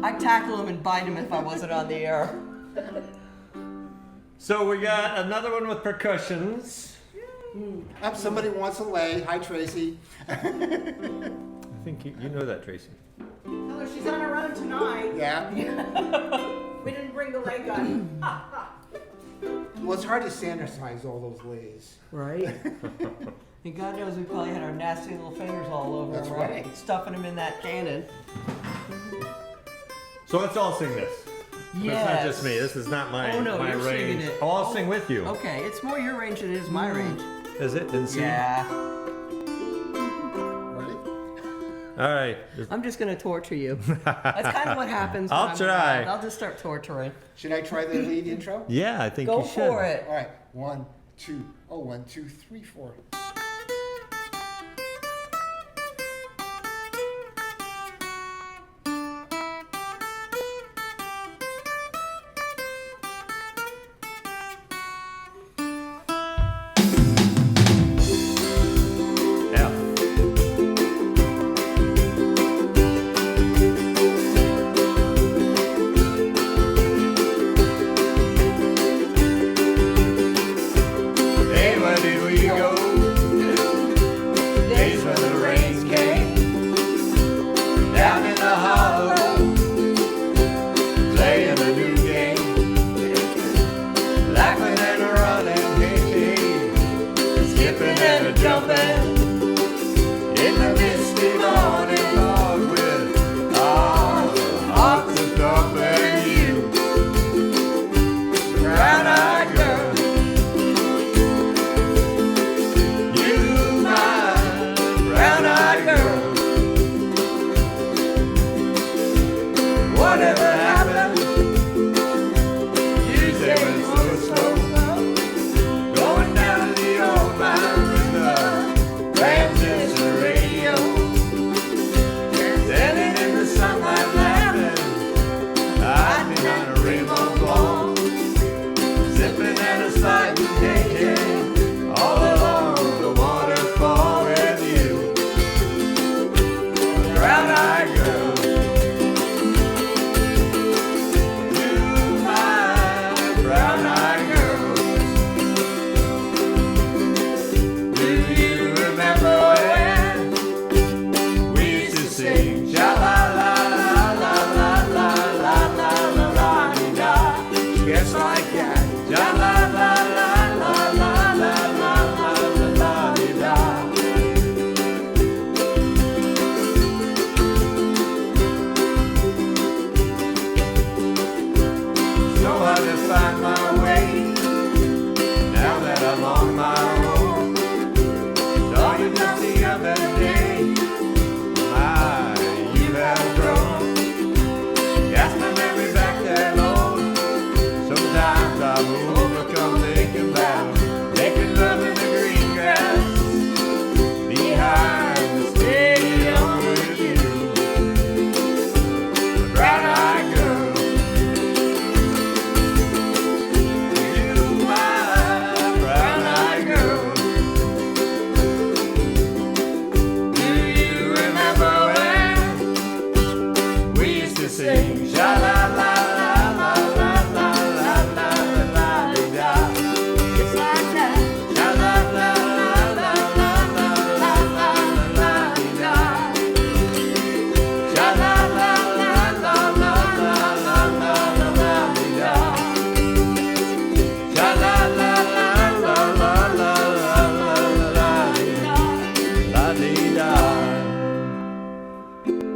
I'd tackle him and bite him if I wasn't on the air. So we got another one with percussions. Somebody wants a lay. Hi, Tracy. I think you know that, Tracy. Oh, she's on her own tonight. Yeah. We didn't bring the leg gun. Well, it's hard to sanitize all those lays. Right? And God knows we probably had our nasty little fingers all over That's him, right. Stuffing him in that cannon. So let's all sing this. Yes. It's not just me. This is not my, Oh, no, my you're singing range. it. Oh, I'll sing with you. Okay, it's more your range than it is my range. Is it? In C? Yeah. Ready? All right. I'm just gonna torture you. That's kind of what happens. when I'll I'm try. around. I'll just start torturing. Should I try the lead intro? Yeah, I think Go you should. for it. All right. 1, 2. Oh, 1, 2, 3, 4. Yeah. Hey, where did we go?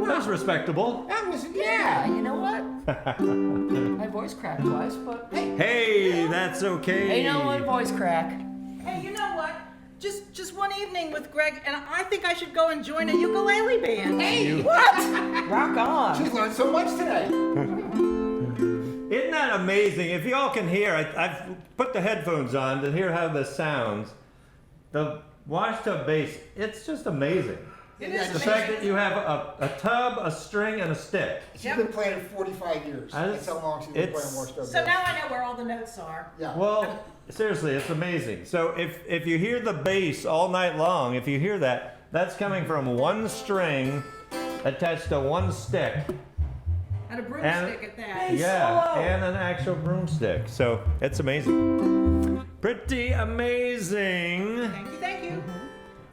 That's respectable. That was, yeah, you know what? My voice cracked twice, but hey. Hey, that's okay. Hey, no one voice crack. Hey, you know what? Just one evening with Greg, and I think I should go and join a ukulele band. Hey, what? Rock on. She's learned so much today. Isn't that amazing? If y'all can hear, I've put the headphones on to hear how this sounds. The washtub bass, it's just amazing. It is The fact that you have a tub, a string, and a stick. She's been playing 45 years. That's how long she's been playing Washed Up. So now I know where all the notes are. Yeah. Well, seriously, it's amazing. So if you hear the bass all night long, if you hear that, that's coming from one string attached to one stick. And a broomstick at that. Yeah, and an actual broomstick. So it's amazing. Pretty amazing. Thank you.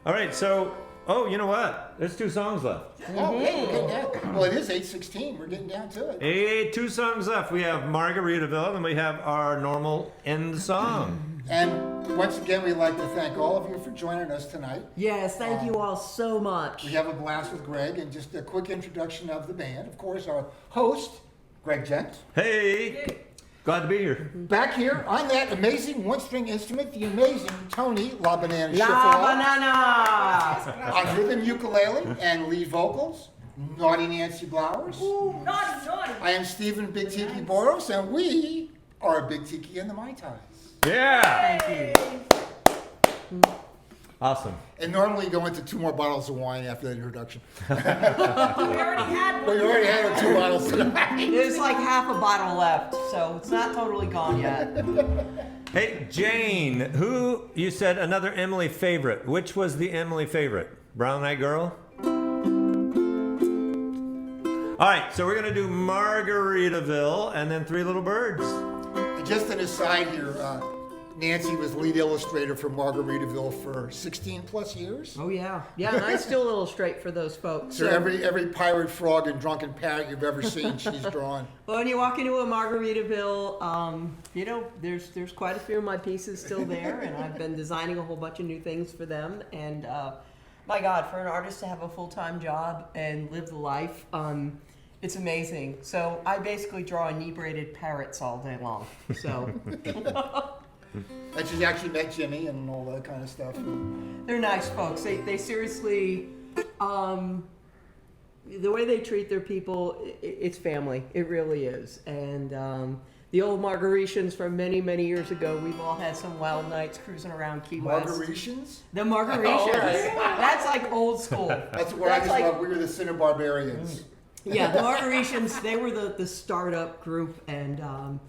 All right, so, oh, you know what? There's 2 songs left. Oh, hey, we're getting down. Well, it is 8:16. We're getting down to it. 2 songs left. We have Margaritaville, and we have our normal end song. And once again, we'd like to thank all of you for joining us tonight. Yes, thank you all so much. We have a blast with Greg, and just a quick introduction of the band. Of course, our host, Greg Gent. Hey, glad to be here. Back here on that amazing one-string instrument, the amazing Tony La Banana La Schiffer. banana. On rhythm ukulele and lead vocals, Naughty Nancy Blowers. Naughty. I am Stephen Big Tiki Boros, and we are Big Tiki and the Mai Tais. Yeah. Thank you. Awesome. And normally go into 2 more bottles of wine after that introduction. We already had But one. you already had our 2 bottles tonight. There's like half a bottle left, so it's not totally gone yet. Hey, Jane, who, you said another Emily favorite. Which was the Emily favorite? Brown Eyed Girl? All right, so we're going to do Margaritaville and then 3 Little Birds. And just an aside here, Nancy was lead illustrator for Margaritaville for 16 plus years. Oh yeah, yeah, and I still illustrate for those folks. So every pirate, frog, and drunken parrot you've ever seen, she's drawn. Well, when you walk into a Margaritaville, you know, there's quite a few of my pieces still there, and I've been designing a whole bunch of new things for them. And my God, for an artist to have a full-time job and live the life, it's amazing. So I basically draw inebriated parrots all day long. So And she's actually met Jimmy and all that kind of stuff. they're nice folks. They seriously, the way they treat their people, it's family. It really is. And the old Margaritians from many, many years ago, we've all had some wild nights cruising around Key West. Margaritians? The Margaritians. Oh, right. That's like old school. That's where I just love. We were the Cinnabarbarians. Yeah, the Margaritians, they were the startup group, and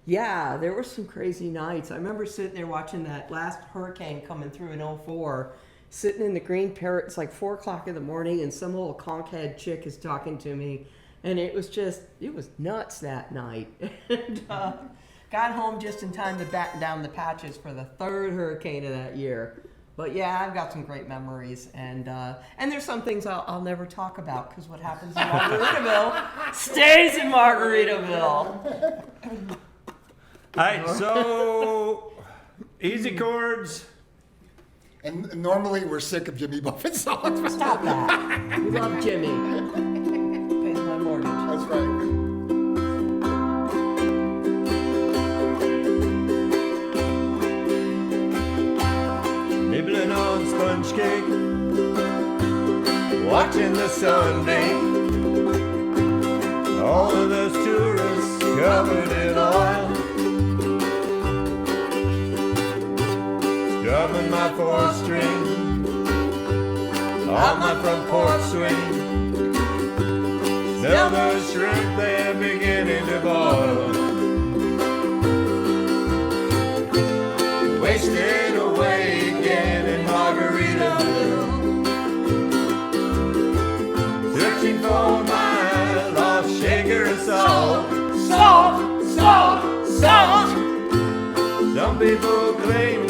yeah, there were some crazy nights. I remember sitting there watching that last hurricane coming through in '04, sitting in the Green Parrot. It's like 4 o'clock in the morning, and some little conkhead chick is talking to me, and it was nuts that night. And got home just in time to batten down the patches for the 3rd hurricane of that year. But yeah, I've got some great memories, and there's some things I'll never talk about, because what happens in Margaritaville stays in Margaritaville. All right, so easy chords. And normally we're sick of Jimmy Buffett songs. Stop that. We love Jimmy. Pays my mortgage. That's right. Nibbling on sponge cake, watching the sun bake. All of those tourists covered in oil, strumming my 4-string on my front porch swing. Smell those shrimp, they're beginning to boil. Wasted away again in Margaritaville, searching for my lost shaker of salt. Salt, salt, salt. Some people claim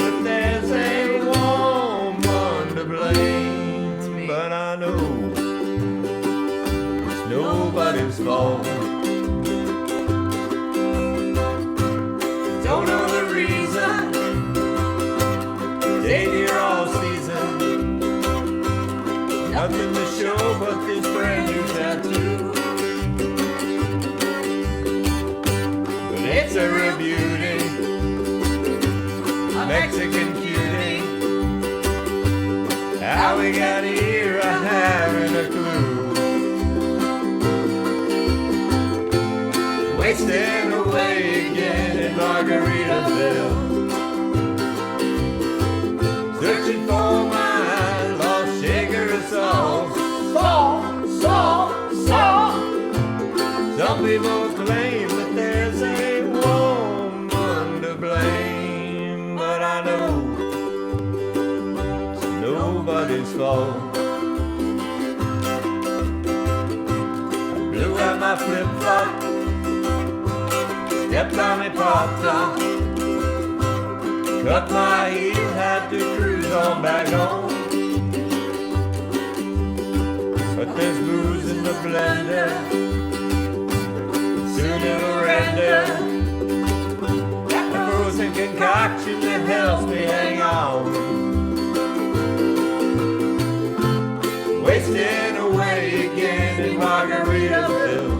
stayed here all season. Nothing to show but this brand new tattoo. But it's a real beauty, a Mexican cutie. How we got here, I haven't a clue. Wasting away again in Margaritaville. Searching for my lost shaker of salt. Some people claim that there's a woman to blame, but I know it's nobody's fault. I blew out my flip-flop, stepped on me pop-top, cut my heel, had to cruise on back home. But there's booze in the blender, soon it'll render. A frozen concoction that helps me hang on. Wasting away again in Margaritaville.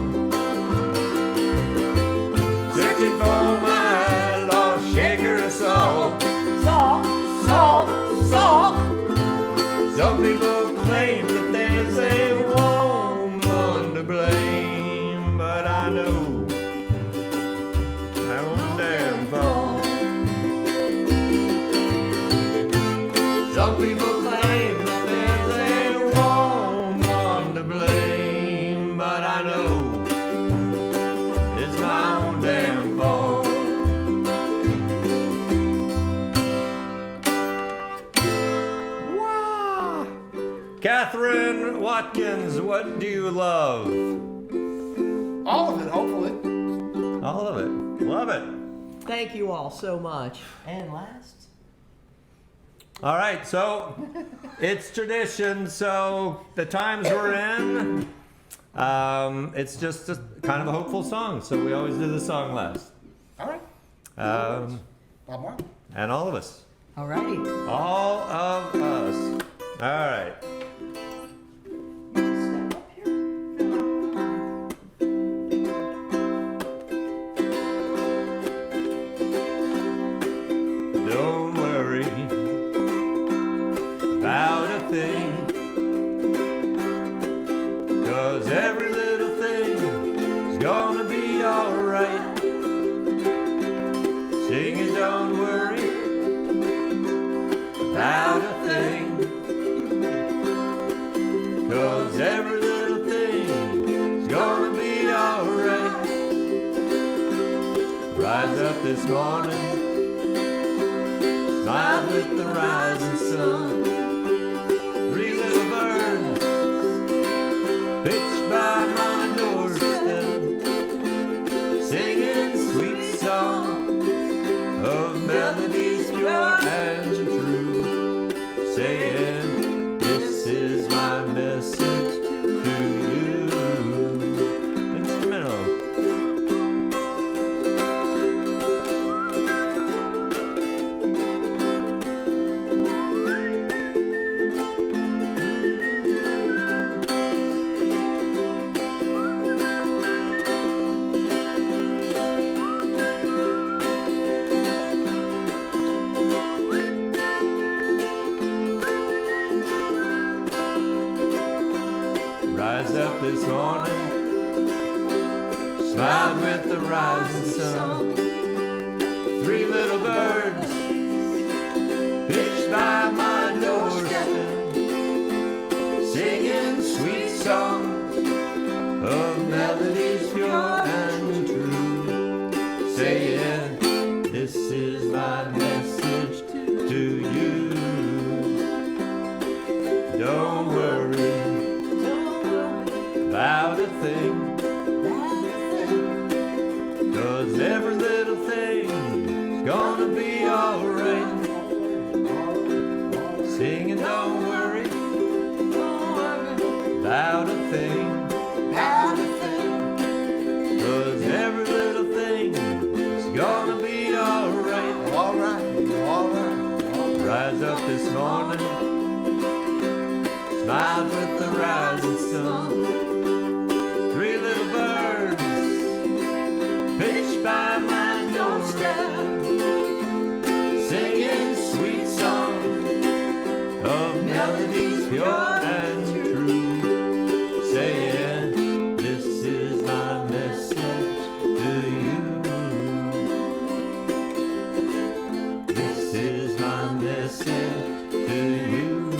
Searching for my lost shaker of salt. Some people claim that there's a woman to blame, but I know my own damn fault. Some people claim that there's a woman to blame, but I know it's my own damn fault. Catherine Watkins, what do you love? All of it, hopefully. All of it. Love it. Thank you all so much. And last? All right, so it's tradition. So the times we're in, it's just a, kind of a hopeful song. So we always do the song last. All right. Um, Bob Marley. and all of us. Alrighty. All of us. All right. Step up here. Don't worry about a thing, 'cause every little thing is gonna be alright. Sing it, don't worry about a thing, 'cause every little thing is gonna be alright. Rise up this morning, smile with the rising sun. Three little birds pitched by my doorstep, singing sweet songs of melodies pure and true, saying, this is my message to you. Instrumental. Rise up this morning, smile with the rising sun. Three little birds pitched by my doorstep, singing sweet songs of melodies pure and true, saying, this is my message to you. Don't worry about a thing, 'cause every little thing's gonna be alright. Sing and don't worry about a thing, 'cause every little thing's gonna be alright. All right. Rise up this morning, smiled with the rising sun. Three little birds pitched by my doorstep, singing sweet songs of melodies pure and true, saying, this is my message to you. This is my message to you.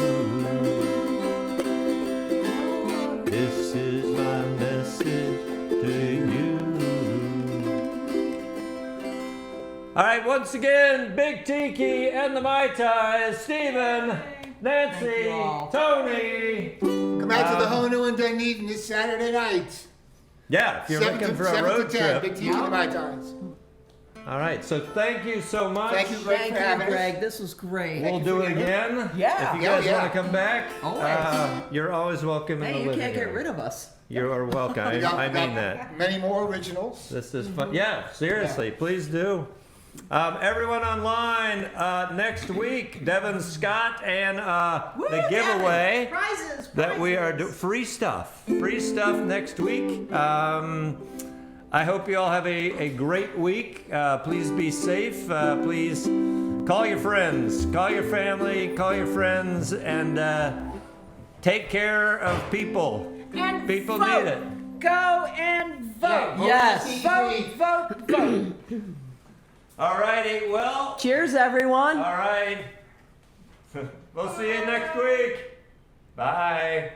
This is my message to you. All right, once again, Big Tiki and the Mai Tais, Stephen, Nancy, Tony. Come out to the Hono in Dunedin this Saturday night. Yeah, if you're looking for a 7 road to 10, trip. Big Tiki and the Mai Tais. All right, so thank you so much. Thank you, Greg, Thank for you, having us. Greg. This was great. We'll do it again. Yeah. If you guys Yeah. want to come back, Always. you're always welcome in Hey, the you living can't get room. rid of us. You are welcome. We got- I we got mean that. Many more originals. This is fun. Yeah, seriously, please do. Everyone online, next week, Devin Scott and the giveaway Prizes, that we are prizes. free stuff next week. I hope you all have a great week. Please be safe. Please call your friends, call your family, call your friends, and take care of people. And People vote. need it. Go and vote. Yes. TV. Vote, vote. All righty, well, Cheers, everyone. all right. We'll see you next week. Bye.